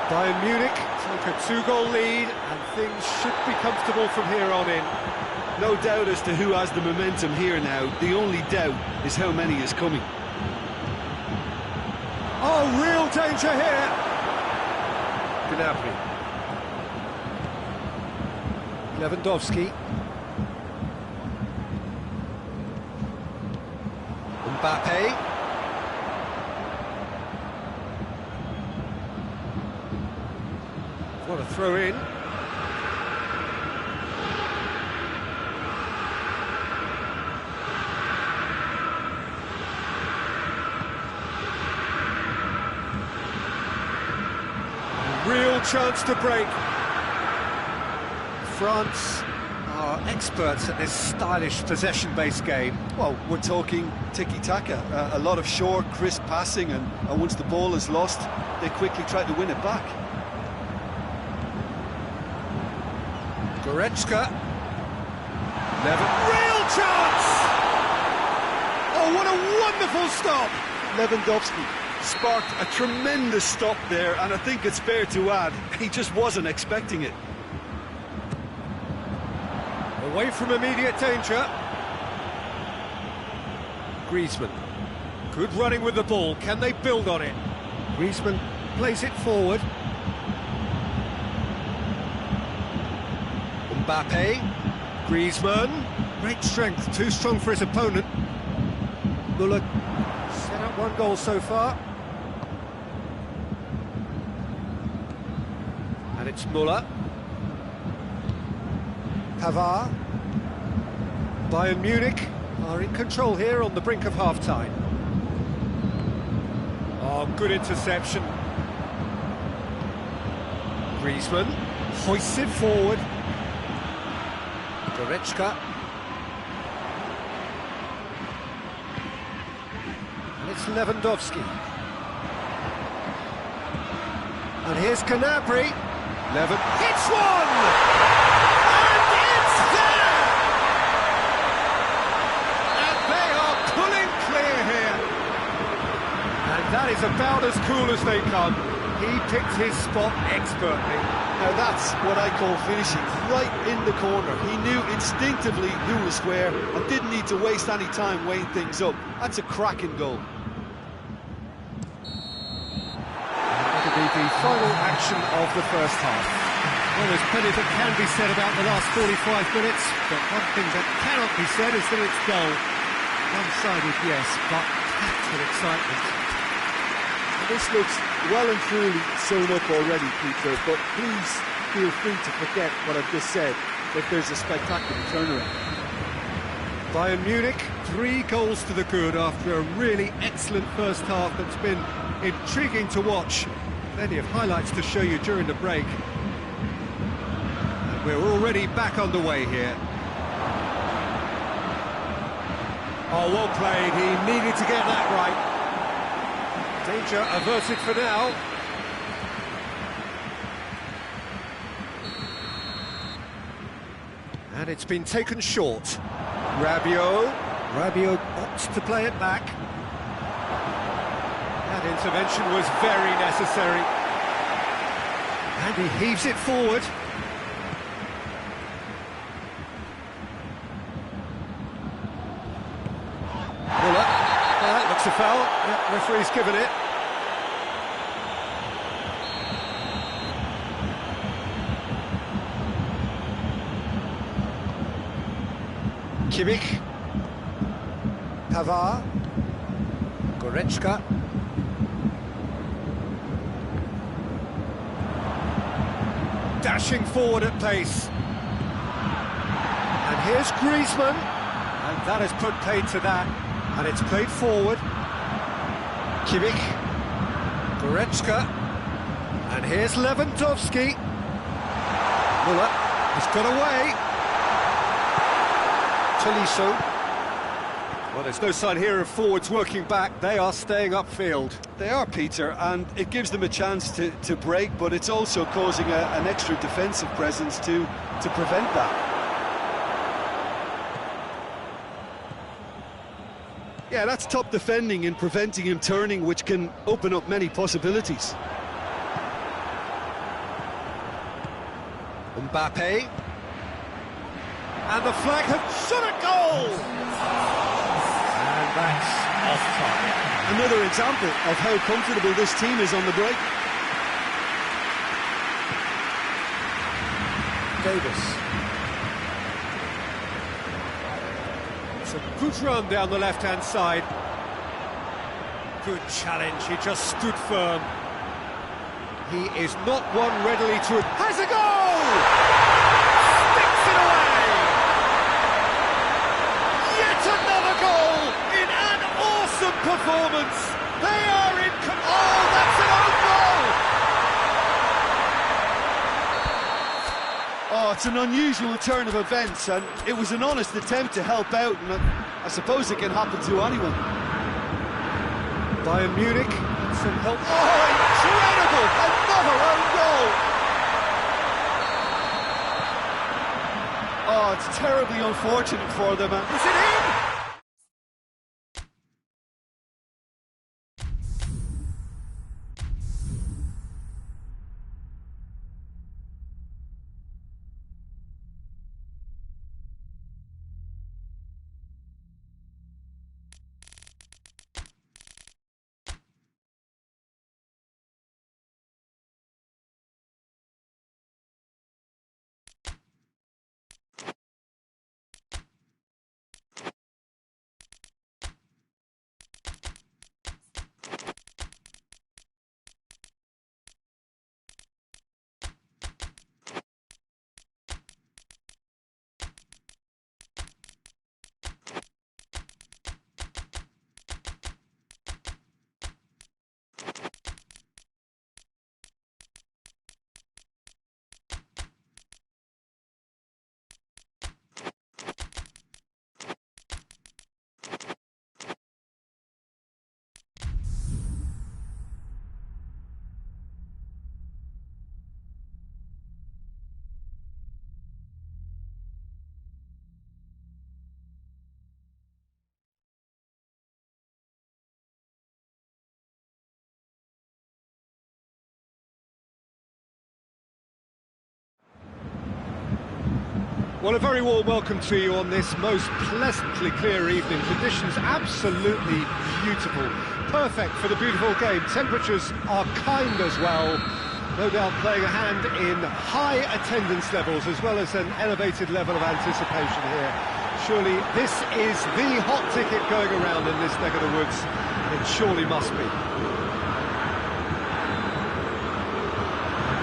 Bayern Munich take a 2-goal lead, and things should be comfortable from here on in. No doubt as to who has the momentum here now. The only doubt is how many is coming. Oh, real danger here! Gnabry. Lewandowski. Mbappe. What a throw in. Real chance to break. France are experts at this stylish possession-based game. Well, we're talking tiki-taka, a lot of short, crisp passing, and once the ball is lost, they quickly try to win it back. Goretzka. Real chance! Oh, what a wonderful stop! Lewandowski sparked a tremendous stop there, and I think it's fair to add, he just wasn't expecting it. Away from immediate danger. Griezmann. Good running with the ball. Can they build on it? Griezmann plays it forward. Mbappe. Griezmann. Great strength, too strong for his opponent. Muller set up one goal so far. And it's Muller. Pavard. Bayern Munich are in control here on the brink of half-time. Oh, good interception. Griezmann hoists it forward. Goretzka. And it's Lewandowski. And here's Gnabry. Hits one! And it's there! And they are pulling clear here. And that is about as cool as they come. He picked his spot expertly. Now that's what I call finishing, right in the corner. He knew instinctively who was where and didn't need to waste any time weighing things up. That's a cracking goal. That'll be the final action of the first half. Well, there's plenty that can be said about the last 45 minutes, but one thing that cannot be said is that it's dull. One-sided, yes, but packed with excitement. This looks well and truly sewn up already, Peter, but please feel free to forget what I've just said if there's a spectacular turnaround. Bayern Munich, 3 goals to the good after a really excellent first half that's been intriguing to watch. Plenty of highlights to show you during the break. And we're already back underway here. Oh, well played, he needed to get that right. Danger averted for now. And it's been taken short. Rabiot opts to play it back. That intervention was very necessary. And he heaves it forward. Muller. That looks a foul. Yeah, referee's given it. Kimmich. Pavard. Goretzka. Dashing forward at pace. And here's Griezmann. And that has put paid to that. And it's played forward. Kimmich. Goretzka. And here's Lewandowski. Muller has got away. Tolisso. Well, there's no sign here of forwards working back. They are staying upfield. They are, Peter, and it gives them a chance to break, but it's also causing an extra defensive presence to prevent that. Yeah, that's top defending and preventing him turning, which can open up many possibilities. Mbappe. And the flag has shot a goal! And that's off-target. Another example of how comfortable this team is on the break. Davis. It's a good run down the left-hand side. Good challenge, he just stood firm. He is not one readily to... Has a goal! Sticks it away! Yet another goal in an awesome performance! They are in... Oh, that's an own goal! Oh, it's an unusual turn of events, and it was an honest attempt to help out, and I suppose it can happen to anyone. Bayern Munich, some help. Oh, incredible! Another own goal! Oh, it's terribly unfortunate for them. Is it in? Well, a very warm welcome to you on this most pleasantly clear evening. Conditions absolutely beautiful. Perfect for the beautiful game. Temperatures are kind as well. No doubt playing a hand in high attendance levels as well as an elevated level of anticipation here. Surely this is the hot ticket going around in this neck of the woods. It surely must be.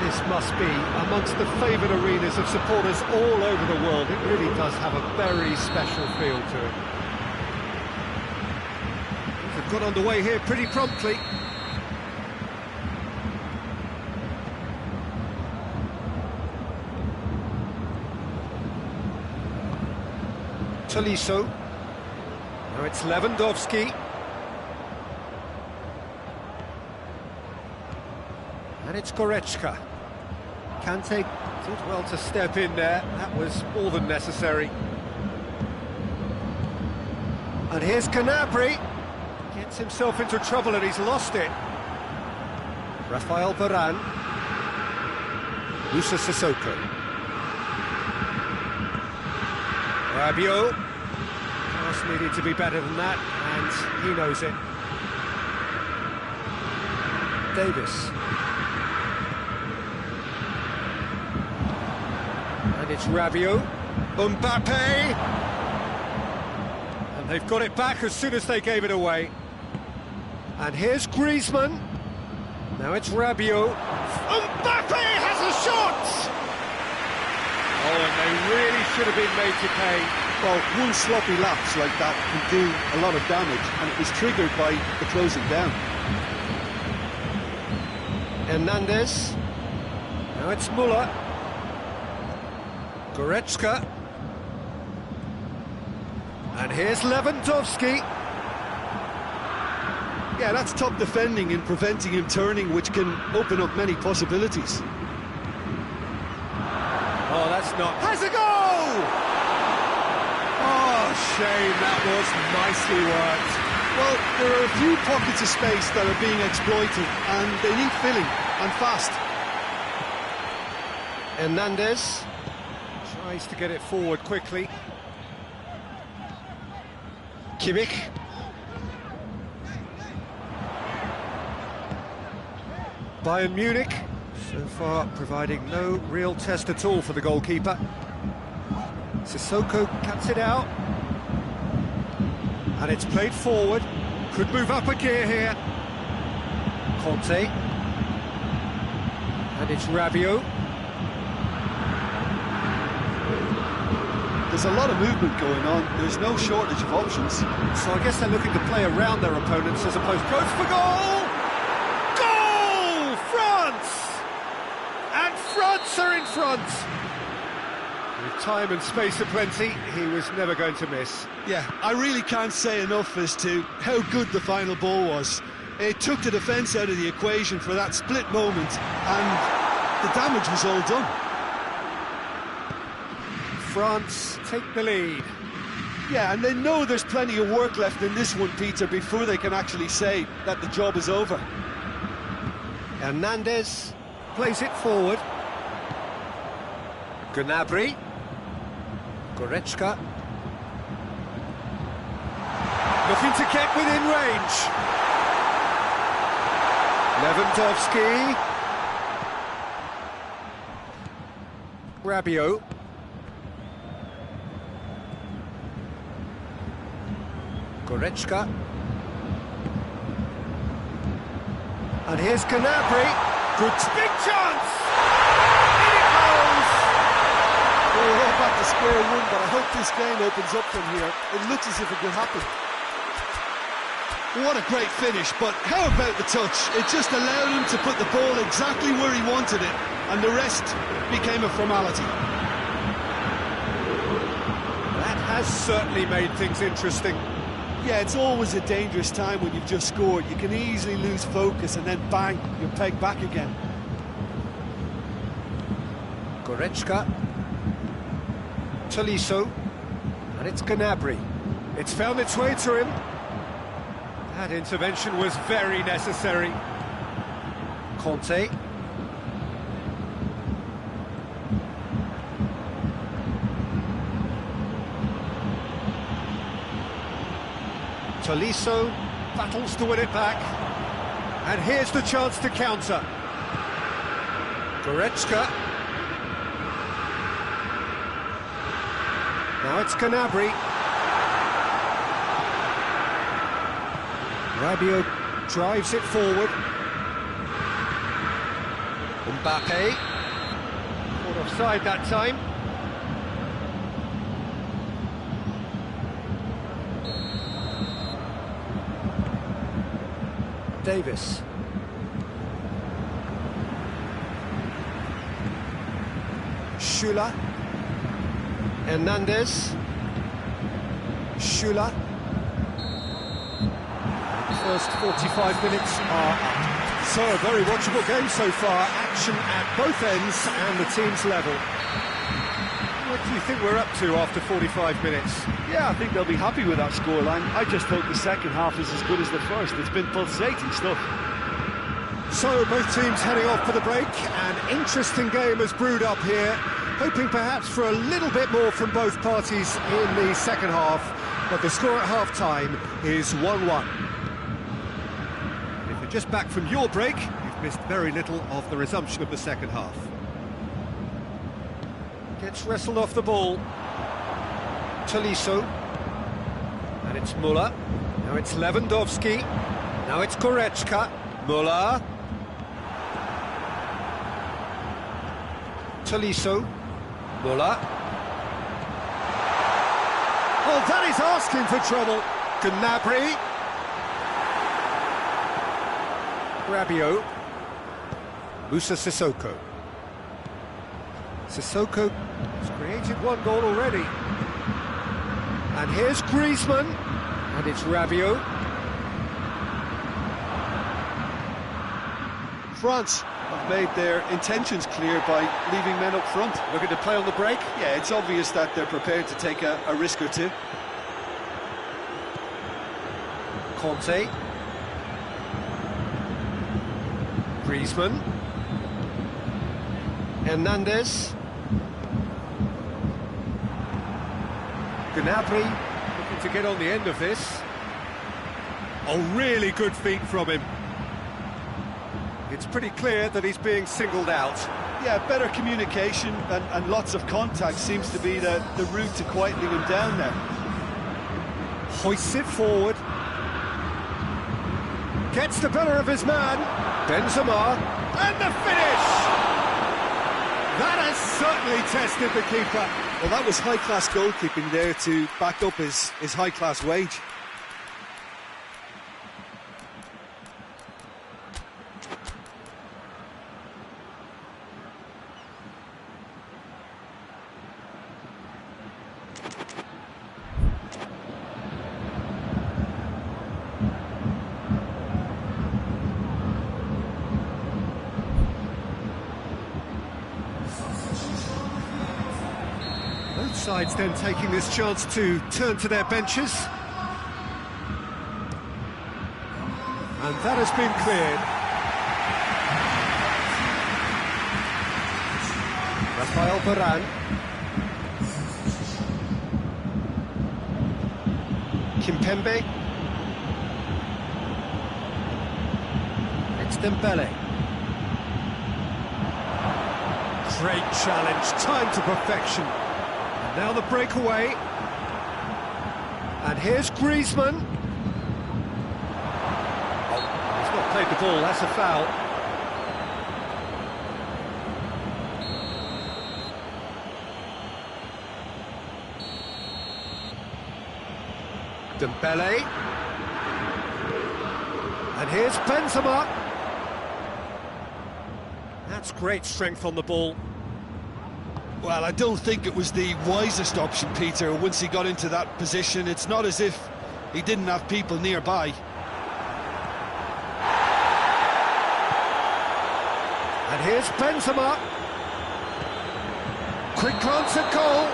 This must be amongst the favoured arenas of supporters all over the world. It really does have a very special feel to it. They've got underway here pretty promptly. Tolisso. Now it's Lewandowski. And it's Goretzka. Kante did well to step in there. That was more than necessary. And here's Gnabry. Gets himself into trouble and he's lost it. Rafael Varane. Musa Sissoko. Rabiot. Pass needed to be better than that, and he knows it. Davis. And it's Rabiot. Mbappe. And they've got it back as soon as they gave it away. And here's Griezmann. Now it's Rabiot. Mbappe has a shot! Oh, and they really should have been made to pay. Well, one sloppy lapse like that can do a lot of damage, and it was triggered by the closing down. Hernandez. Now it's Müller. Goretzka. And here's Lewandowski. Yeah, that's top defending and preventing him turning, which can open up many possibilities. Oh, that's not... Has a goal! Oh, shame, that was nicely worked. Well, there are a few pockets of space that are being exploited, and they need filling, and fast. Hernandez tries to get it forward quickly. Kimmich. Bayern Munich, so far providing no real test at all for the goalkeeper. Sissoko cuts it out. And it's played forward. Could move up a gear here. Conte. And it's Rabiot. There's a lot of movement going on. There's no shortage of options. So I guess they're looking to play around their opponents as opposed to... Goes for goal! Goal! France! And France are in front! With time and space aplenty, he was never going to miss. Yeah, I really can't say enough as to how good the final ball was. It took the defence out of the equation for that split moment, and the damage was all done. France take the lead. Yeah, and they know there's plenty of work left in this one, Peter, before they can actually say that the job is over. Hernandez plays it forward. Gnabry. Goretzka. Looking to get within range. Lewandowski. Rabiot. Goretzka. And here's Gnabry. Good big chance! In it goes! Well, we're all back to square one, but I hope this game opens up from here. It looks as if it could happen. What a great finish, but how about the touch? It just allowed him to put the ball exactly where he wanted it, and the rest became a formality. That has certainly made things interesting. Yeah, it's always a dangerous time when you've just scored. You can easily lose focus and then bang, you're pegged back again. Goretzka. Tolisso. And it's Gnabry. It's found its way to him. That intervention was very necessary. Conte. Tolisso battles to win it back. And here's the chance to counter. Goretzka. Now it's Gnabry. Rabiot drives it forward. Mbappe. Caught offside that time. Davis. Schüller. Hernandez. Schüller. The first 45 minutes are up. So a very watchable game so far. Action at both ends and the team's level. What do you think we're up to after 45 minutes? Yeah, I think they'll be happy with that scoreline. I just hope the second half is as good as the first. It's been pulsating stuff. So both teams heading off for the break. An interesting game has brewed up here, hoping perhaps for a little bit more from both parties in the second half, but the score at half-time is 1-1. If you're just back from your break, you've missed very little of the resumption of the second half. Gets wrestled off the ball. Tolisso. And it's Müller. Now it's Lewandowski. Now it's Goretzka. Müller. Tolisso. Müller. Oh, that is asking for trouble. Gnabry. Rabiot. Musa Sissoko. Sissoko has created one goal already. And here's Griezmann. And it's Rabiot. France have made their intentions clear by leaving men up front. Looking to play on the break. Yeah, it's obvious that they're prepared to take a risk or two. Conte. Griezmann. Hernandez. Gnabry looking to get on the end of this. Oh, really good feet from him. It's pretty clear that he's being singled out. Yeah, better communication and lots of contact seems to be the route to quietening him down there. Hoists it forward. Gets the better of his man. Benzema. And the finish! That has certainly tested the keeper. Well, that was high-class goalkeeping there to back up his high-class wage. Both sides then taking this chance to turn to their benches. And that has been cleared. Rafael Varane. Kimpembe. It's Dembele. Great challenge, timed to perfection. Now the breakaway. And here's Griezmann. Oh, he's not played the ball, that's a foul. Dembele. And here's Benzema. That's great strength on the ball. Well, I don't think it was the wisest option, Peter, once he got into that position. It's not as if he didn't have people nearby. And here's Benzema. Quick glance at goal.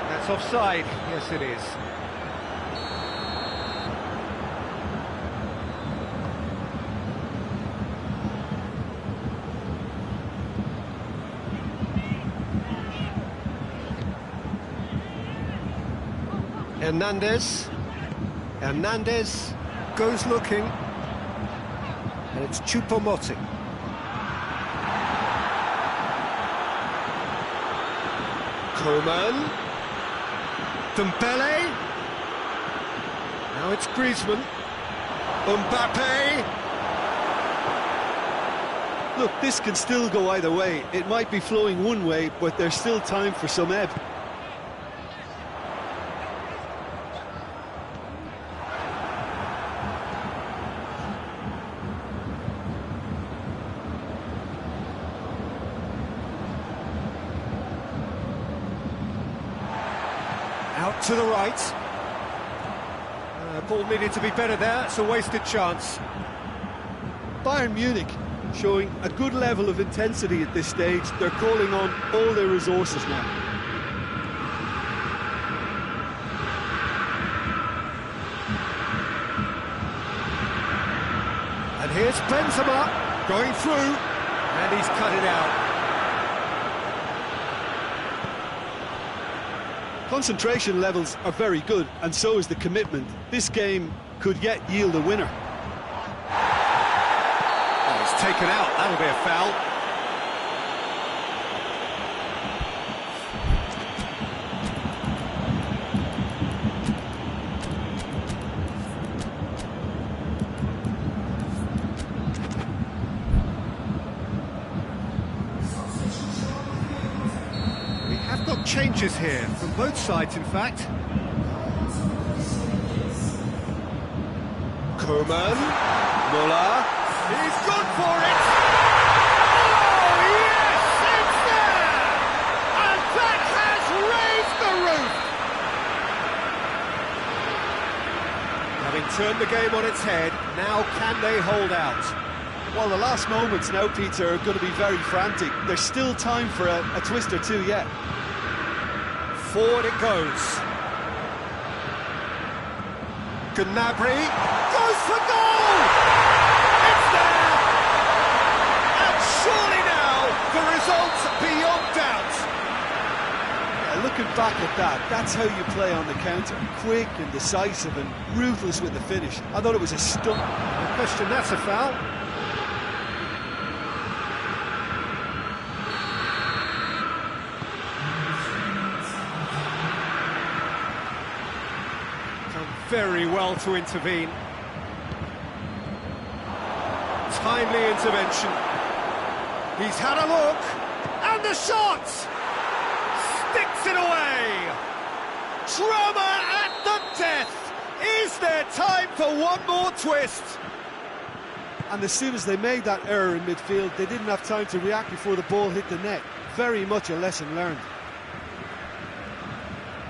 And that's offside. Yes, it is. Hernandez. Hernandez goes looking, and it's Choupo-Moting. Coman. Dembele. Now it's Griezmann. Mbappe. Look, this can still go either way. It might be flowing one way, but there's still time for some ebb. Out to the right. Ball needed to be better there. It's a wasted chance. Bayern Munich showing a good level of intensity at this stage. They're calling on all their resources now. And here's Benzema going through, and he's cut it out. Concentration levels are very good, and so is the commitment. This game could yet yield a winner. Oh, it's taken out. That'll be a foul. We have got changes here from both sides, in fact. Coman, Muller. He's gone for it! Oh, yes! It's there! And that has raised the roof! Having turned the game on its head, now can they hold out? Well, the last moments now, Peter, are going to be very frantic. There's still time for a twist or two yet. Forward it goes. Gnabry goes for goal! It's there! And surely now, the result's beyond doubt. Yeah, looking back at that, that's how you play on the counter. Quick and decisive and ruthless with the finish. I thought it was a stunt. No question, that's a foul. Very well to intervene. Timely intervention. He's had a look, and the shot! Sticks it away! Drama at the death! Is there time for one more twist? And as soon as they made that error in midfield, they didn't have time to react before the ball hit the net. Very much a lesson learned.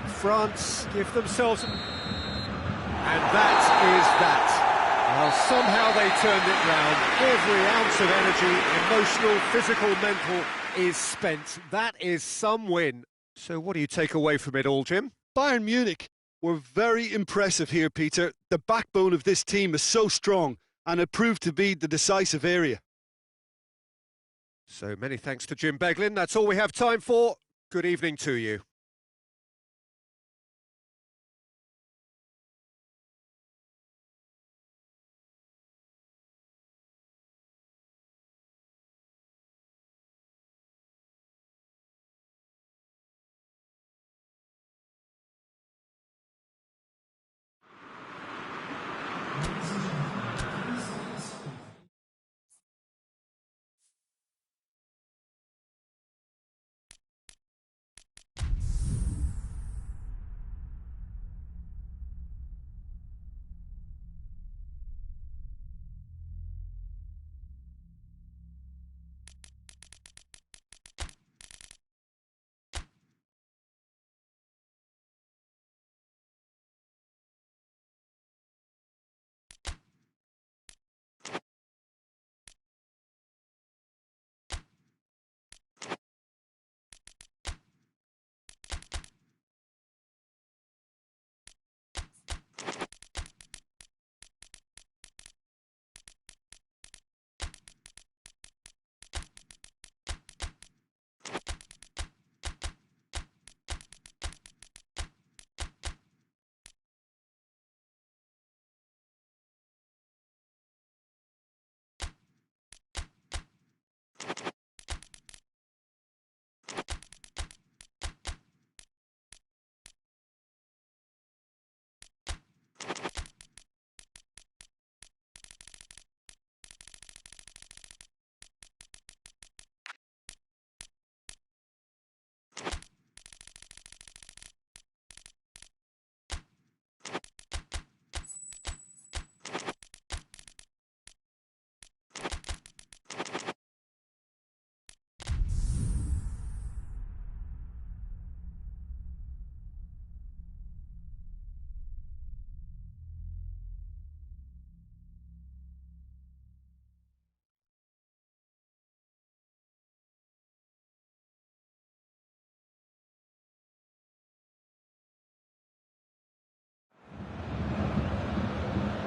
France give themselves... And that is that. Well, somehow they turned it round. Every ounce of energy, emotional, physical, mental, is spent. That is some win. So what do you take away from it all, Jim? Bayern Munich were very impressive here, Peter. The backbone of this team is so strong, and it proved to be the decisive area. So many thanks to Jim Beglin. That's all we have time for. Good evening to you.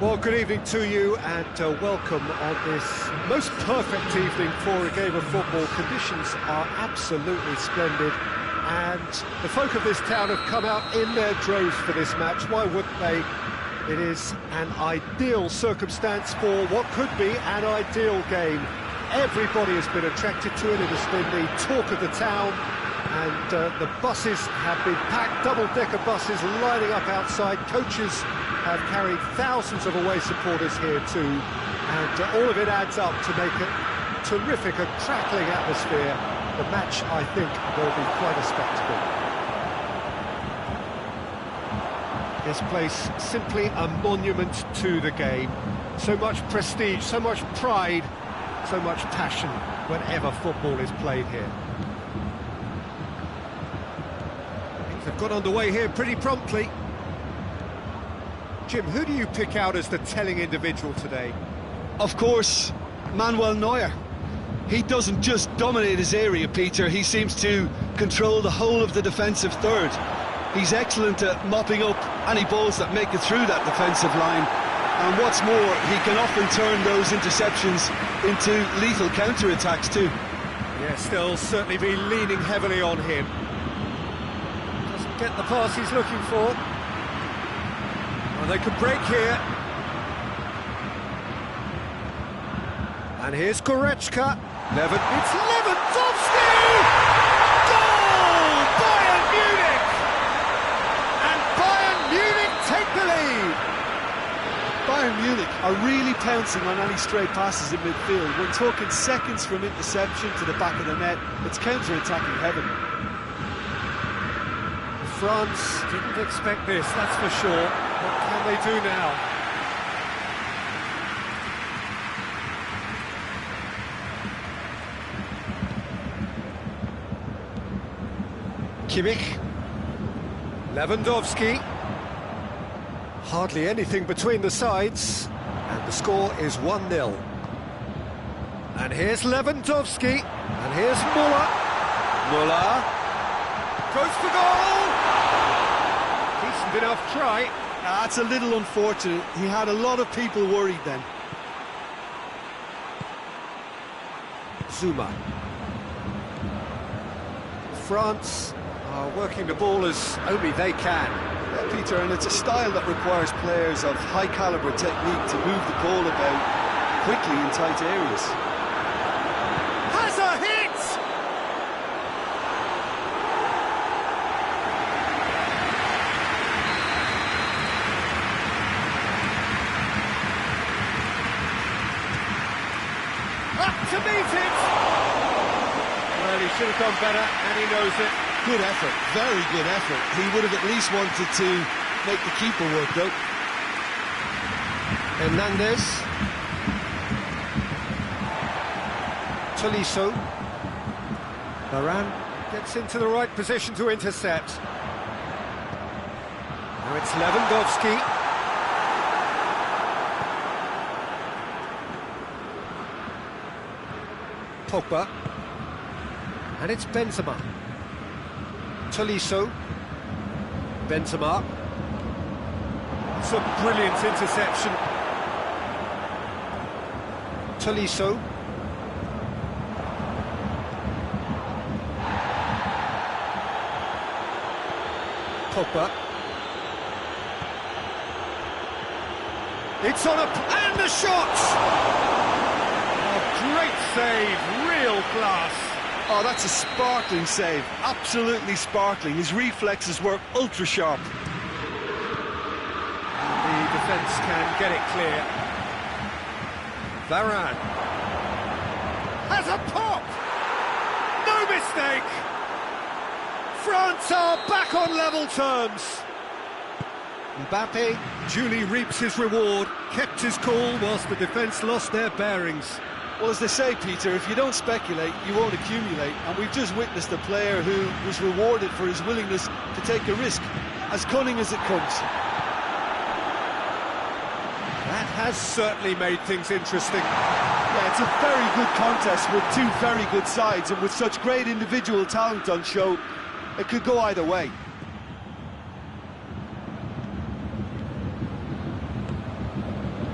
Well, good evening to you and welcome on this most perfect evening for a game of football. Conditions are absolutely splendid and the folk of this town have come out in their droves for this match. Why wouldn't they? It is an ideal circumstance for what could be an ideal game. Everybody has been attracted to it. It has been the talk of the town. And the buses have been packed, double-decker buses lining up outside. Coaches have carried thousands of away supporters here too, and all of it adds up to make a terrific, a crackling atmosphere. The match, I think, will be quite a spectacle. This place, simply a monument to the game. So much prestige, so much pride, so much passion whenever football is played here. They've got underway here pretty promptly. Jim, who do you pick out as the telling individual today? Of course, Manuel Neuer. He doesn't just dominate his area, Peter. He seems to control the whole of the defensive third. He's excellent at mopping up any balls that make it through that defensive line. And what's more, he can often turn those interceptions into lethal counter-attacks too. Yes, they'll certainly be leaning heavily on him. Get the pass he's looking for. Well, they could break here. And here's Goretzka. It's Lewandowski! Goal! Bayern Munich! And Bayern Munich take the lead. Bayern Munich are really pouncing on any stray passes in midfield. We're talking seconds from interception to the back of the net. It's counter-attacking heaven. France didn't expect this, that's for sure. What can they do now? Kimmich. Lewandowski. Hardly anything between the sides. And the score is 1-0. And here's Lewandowski. And here's Müller. Müller. Goes for goal! Decent enough try. That's a little unfortunate. He had a lot of people worried then. Zuma. France are working the ball as only they can. Yeah, Peter, and it's a style that requires players of high-caliber technique to move the ball about quickly in tight areas. Has a hit! To meet it! Well, he should have done better, and he knows it. Good effort, very good effort. He would have at least wanted to make the keeper work, though. Hernandez. Tolisso. Varane gets into the right position to intercept. Now it's Lewandowski. Pogba, and it's Benzema. Tolisso. Benzema. It's a brilliant interception. Tolisso. Pogba. It's on and the shot! Great save, real class. Oh, that's a sparkling save, absolutely sparkling. His reflexes were ultra sharp. The defence can get it clear. Varane has a pop. No mistake. France are back on level terms. Mbappe duly reaps his reward, kept his cool whilst the defence lost their bearings. Well, as they say, Peter, if you don't speculate, you won't accumulate. And we've just witnessed a player who was rewarded for his willingness to take a risk, as cunning as it comes. That has certainly made things interesting. Yeah, it's a very good contest with two very good sides, and with such great individual talent on show, it could go either way.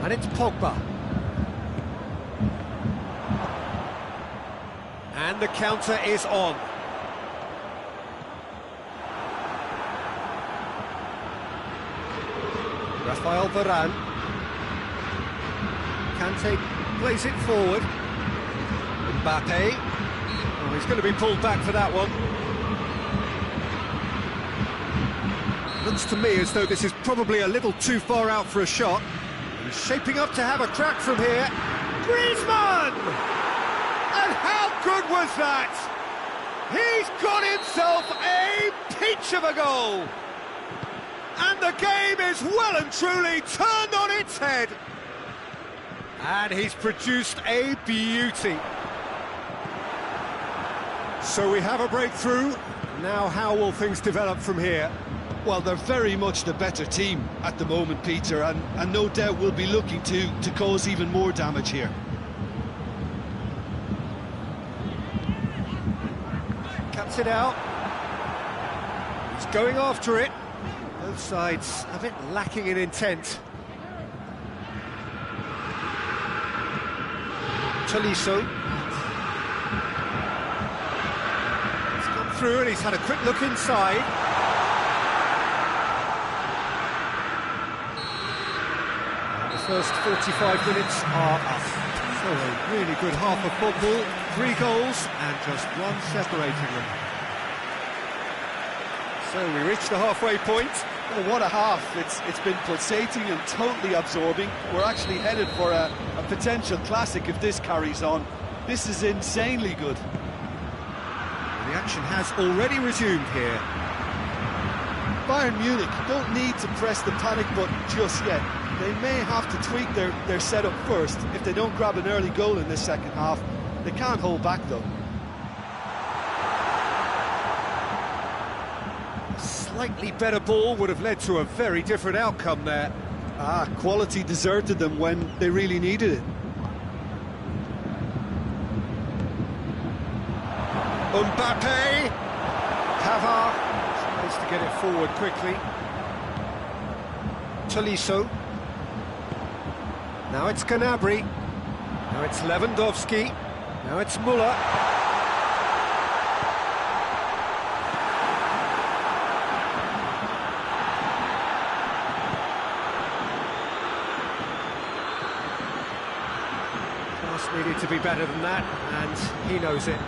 And it's Pogba. And the counter is on. Rafael Varane. Kante plays it forward. Mbappe. Oh, he's going to be pulled back for that one. Looks to me as though this is probably a little too far out for a shot. He's shaping up to have a crack from here. Griezmann! And how good was that? He's got himself a peach of a goal. And the game is well and truly turned on its head. And he's produced a beauty. So we have a breakthrough. Now how will things develop from here? Well, they're very much the better team at the moment, Peter, and no doubt will be looking to cause even more damage here. Cuts it out. He's going after it. Both sides a bit lacking in intent. Tolisso. He's come through and he's had a quick look inside. And the first 45 minutes are up. So a really good half of football, 3 goals and just one separating them. So we reach the halfway point. Oh, what a half. It's been pulsating and totally absorbing. We're actually headed for a potential classic if this carries on. This is insanely good. The action has already resumed here. Bayern Munich don't need to press the panic button just yet. They may have to tweak their setup first. If they don't grab an early goal in this second half, they can't hold back though. Slightly better ball would have led to a very different outcome there. Quality deserted them when they really needed it. Mbappe! Pavard tries to get it forward quickly. Tolisso. Now it's Gnabry. Now it's Lewandowski. Now it's Müller. Needed to be better than that, and he knows it.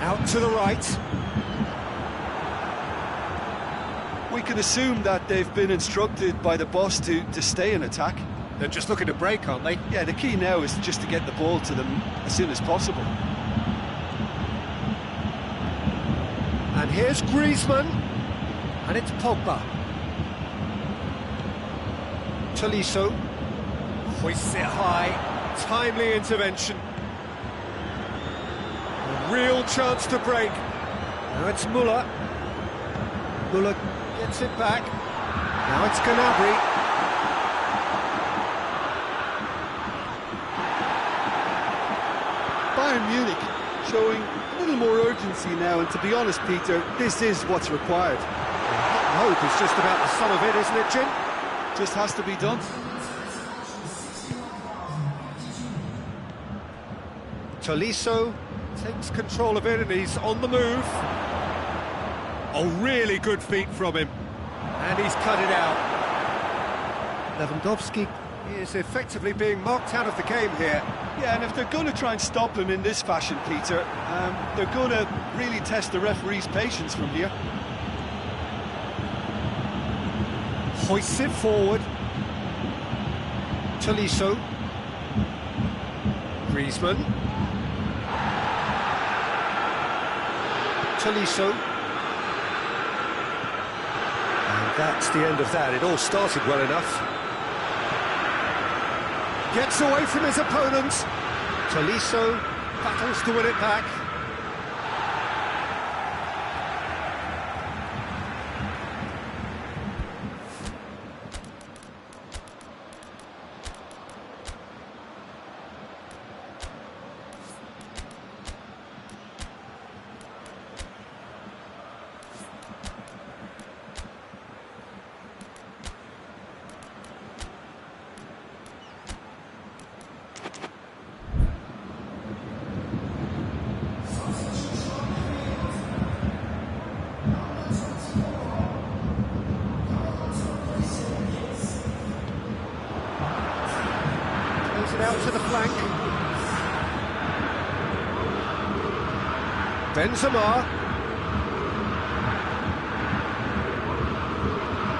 Out to the right. We can assume that they've been instructed by the boss to stay in attack. They're just looking to break, aren't they? Yeah, the key now is just to get the ball to them as soon as possible. And here's Griezmann, and it's Pogba. Tolisso hoists it high. Timely intervention. A real chance to break. Now it's Müller. Müller gets it back. Now it's Gnabry. Bayern Munich showing a little more urgency now, and to be honest, Peter, this is what's required. Hope is just about the sum of it, isn't it, Jim? Just has to be done. Tolisso takes control of it and he's on the move. Oh, really good feet from him. And he's cut it out. Lewandowski is effectively being marked out of the game here. Yeah, and if they're going to try and stop him in this fashion, Peter, they're going to really test the referee's patience from here. Hoists it forward. Tolisso. Griezmann. Tolisso. And that's the end of that. It all started well enough. Gets away from his opponent. Tolisso battles to win it back. Plays it out to the flank. Benzema.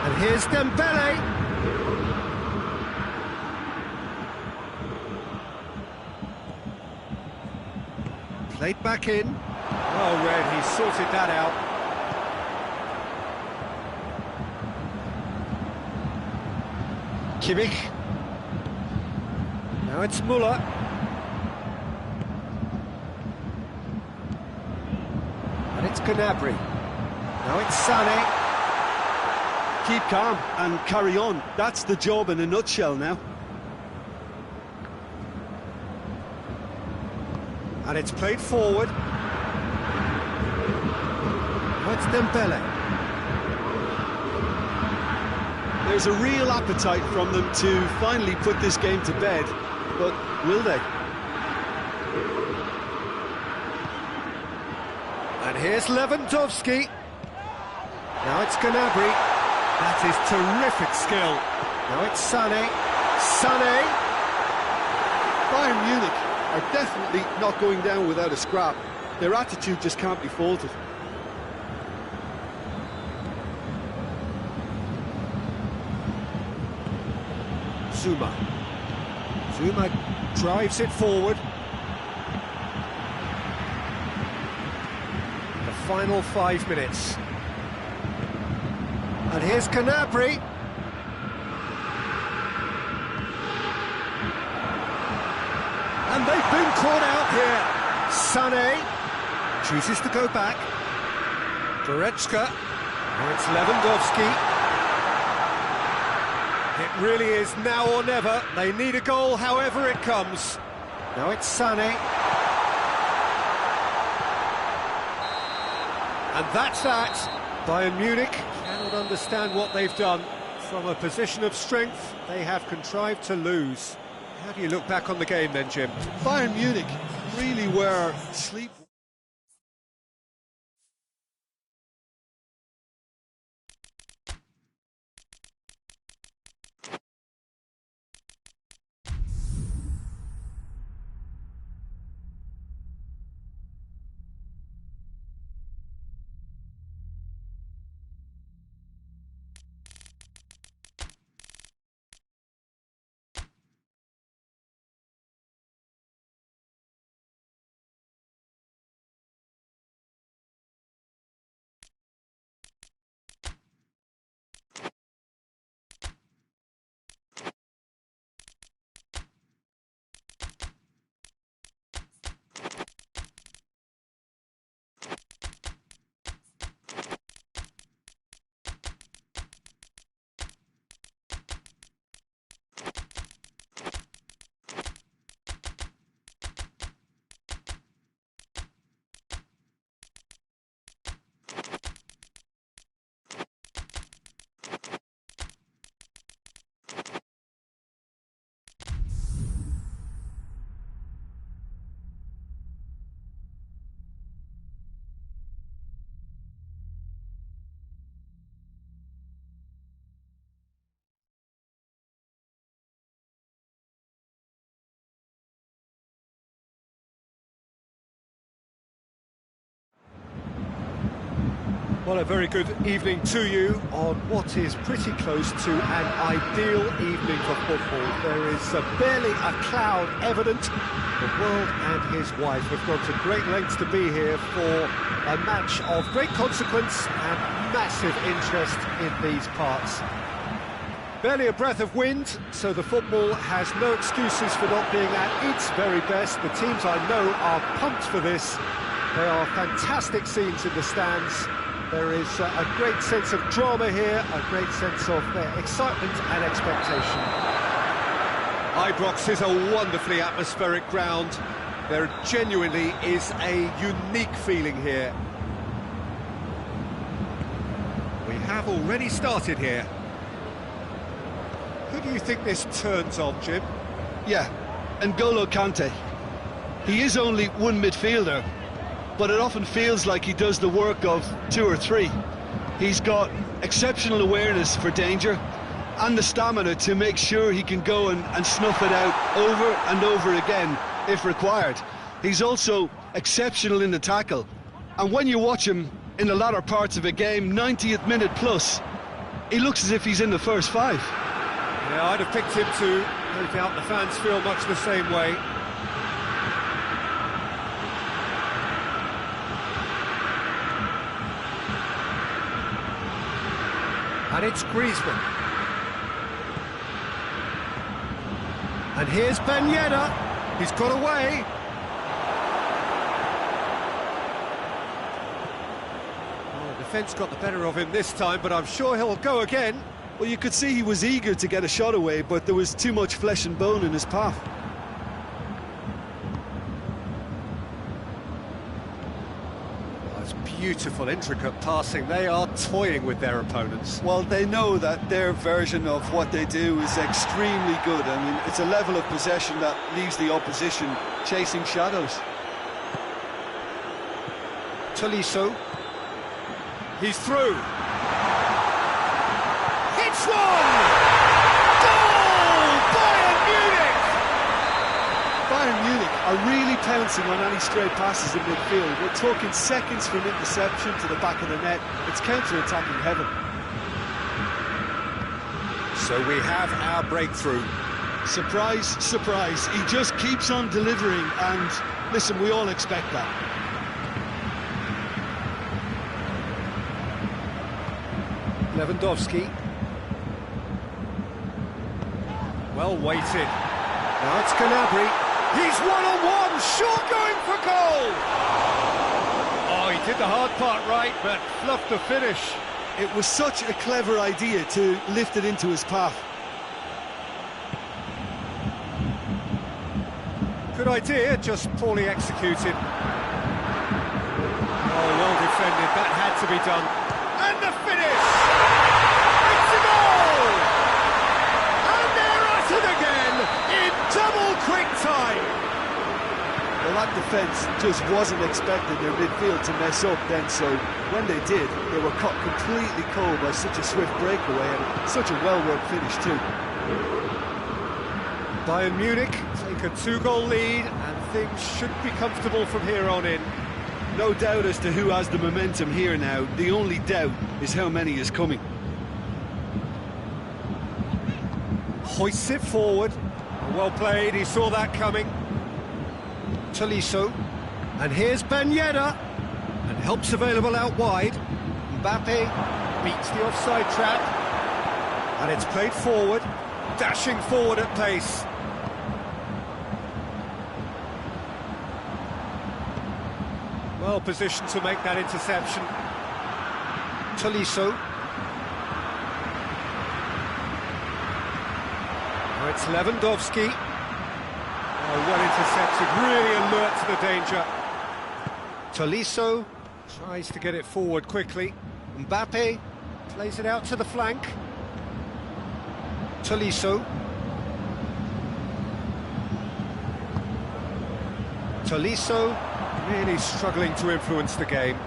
And here's Dembele. Played back in. Well read, he sorted that out. Kimmich. Now it's Muller. And it's Gnabry. Now it's Sané. Keep calm and carry on. That's the job in a nutshell now. And it's played forward. Now it's Dembele. There's a real appetite from them to finally put this game to bed, but will they? And here's Lewandowski. Now it's Gnabry. That is terrific skill. Now it's Sané. Sané. Bayern Munich are definitely not going down without a scrap. Their attitude just can't be faulted. Zuma. Zuma drives it forward. The final 5 minutes. And here's Gnabry. And they've been caught out here. Sané chooses to go back. Goretzka. Now it's Lewandowski. It really is now or never. They need a goal however it comes. Now it's Sané. And that's that. Bayern Munich cannot understand what they've done. From a position of strength, they have contrived to lose. How do you look back on the game then, Jim? Bayern Munich really were sleep. Well, a very good evening to you on what is pretty close to an ideal evening for football. There is barely a cloud evident. The world and his wife have gone to great lengths to be here for a match of great consequence and massive interest in these parts. Barely a breath of wind, so the football has no excuses for not being at its very best. The teams I know are pumped for this. They are fantastic scenes in the stands. There is a great sense of drama here, a great sense of excitement and expectation. Ibrox is a wonderfully atmospheric ground. There genuinely is a unique feeling here. We have already started here. Who do you think this turns on, Jim? Yeah, N'Golo Kante. He is only one midfielder, but it often feels like he does the work of two or three. He's got exceptional awareness for danger and the stamina to make sure he can go and snuff it out over and over again if required. He's also exceptional in the tackle, and when you watch him in the latter parts of a game, 90th minute plus, he looks as if he's in the first five. Yeah, I'd have picked him too. No doubt the fans feel much the same way. And it's Griezmann. And here's Ben Yedder. He's got away. Oh, the defence got the better of him this time, but I'm sure he'll go again. Well, you could see he was eager to get a shot away, but there was too much flesh and bone in his path. Oh, it's beautiful, intricate passing. They are toying with their opponents. Well, they know that their version of what they do is extremely good. I mean, it's a level of possession that leaves the opposition chasing shadows. Tolisso. He's through. It's one! Goal! Bayern Munich! Bayern Munich are really pouncing on any stray passes in midfield. We're talking seconds from interception to the back of the net. It's counter-attacking heaven. So we have our breakthrough. Surprise, surprise. He just keeps on delivering, and listen, we all expect that. Lewandowski. Well weighted. Now it's Gnabry. He's one-on-one, sure going for goal! Oh, he did the hard part right, but fluffed the finish. It was such a clever idea to lift it into his path. Good idea, just poorly executed. Oh, well defended, that had to be done. And the finish! It's a goal! And they're at it again in double quick time. Well, that defence just wasn't expecting their midfield to mess up then, so when they did, they were caught completely cold by such a swift breakaway and such a well-worked finish too. Bayern Munich take a 2-goal lead and things should be comfortable from here on in. No doubt as to who has the momentum here now. The only doubt is how many is coming. Hoists it forward. Well played, he saw that coming. Tolisso. And here's Ben Yedder. And help's available out wide. Mbappe beats the offside trap. And it's played forward. Dashing forward at pace. Well positioned to make that interception. Tolisso. Now it's Lewandowski. Oh, well intercepted, really alert to the danger. Tolisso tries to get it forward quickly. Mbappe plays it out to the flank. Tolisso. Tolisso really struggling to influence the game.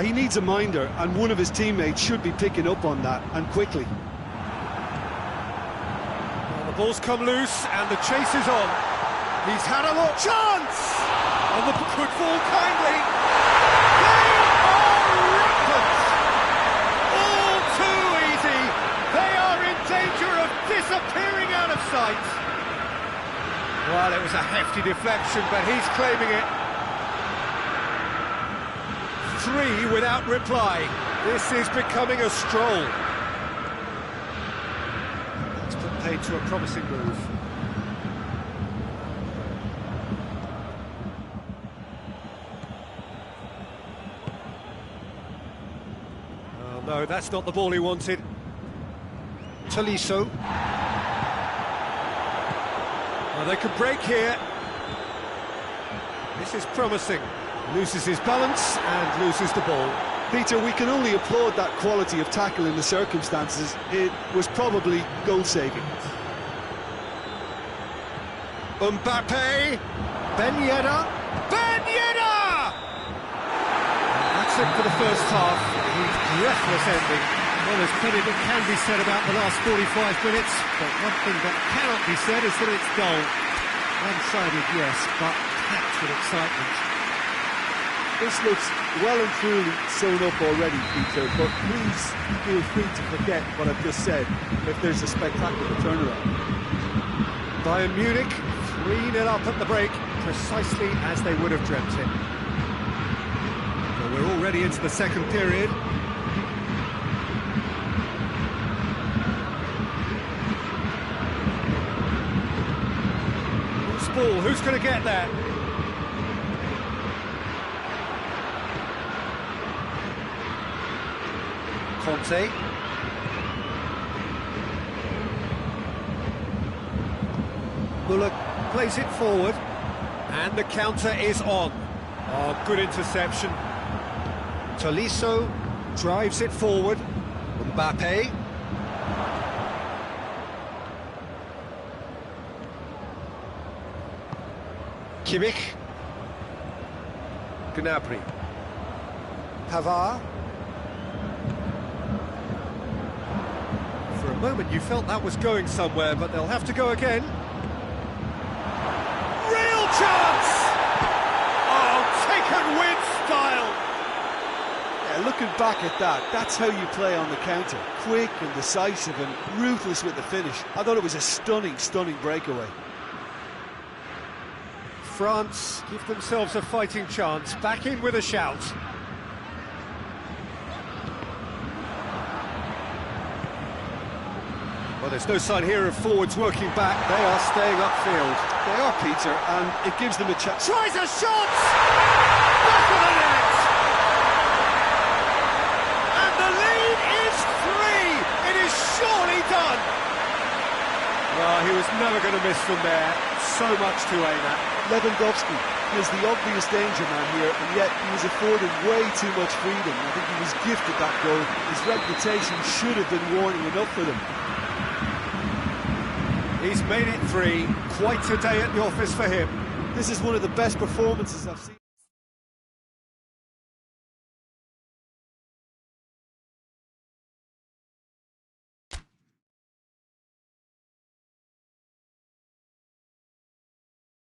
He needs a minder, and one of his teammates should be picking up on that, and quickly. Well, the ball's come loose, and the chase is on. He's had a lot chance! And the could fall kindly. They are rampant! All too easy. They are in danger of disappearing out of sight. Well, it was a hefty deflection, but he's claiming it. 3 without reply. This is becoming a stroll. Let's put paid to a promising move. Oh, no, that's not the ball he wanted. Tolisso. Well, they could break here. This is promising. Loses his balance and loses the ball. Peter, we can only applaud that quality of tackle in the circumstances. It was probably goal-saving. Mbappe, Ben Yedder, Ben Yedder! That's it for the first half. He's breathless ending. Well, there's plenty that can be said about the last 45 minutes, but one thing that cannot be said is that it's dull. One-sided, yes, but packed with excitement. This looks well and truly sewn up already, Peter, but please feel free to forget what I've just said if there's a spectacular turnaround. Bayern Munich, 3-0 up at the break, precisely as they would have dreamt it. Well, we're already into the second period. Loose ball, who's going to get there? Conte. Bullock plays it forward, and the counter is on. Oh, good interception. Tolisso drives it forward. Mbappe. Kimmich. Gnabry. Pavard. For a moment you felt that was going somewhere, but they'll have to go again. Real chance! Oh, taken with style! Yeah, looking back at that, that's how you play on the counter. Quick and decisive and ruthless with the finish. I thought it was a stunning, stunning breakaway. France give themselves a fighting chance, back in with a shout. Well, there's no sign here of forwards working back, they are staying upfield. They are, Peter, and it gives them a chance. Tries a shot! Back of the net! And the lead is 3! It is surely done! Well, he was never going to miss from there. So much to aim at. Lewandowski is the obvious danger man here, and yet he was afforded way too much freedom. I think he was gifted that goal. His reputation should have been warning enough for them. He's made it 3. Quite a day at the office for him. This is one of the best performances I've seen.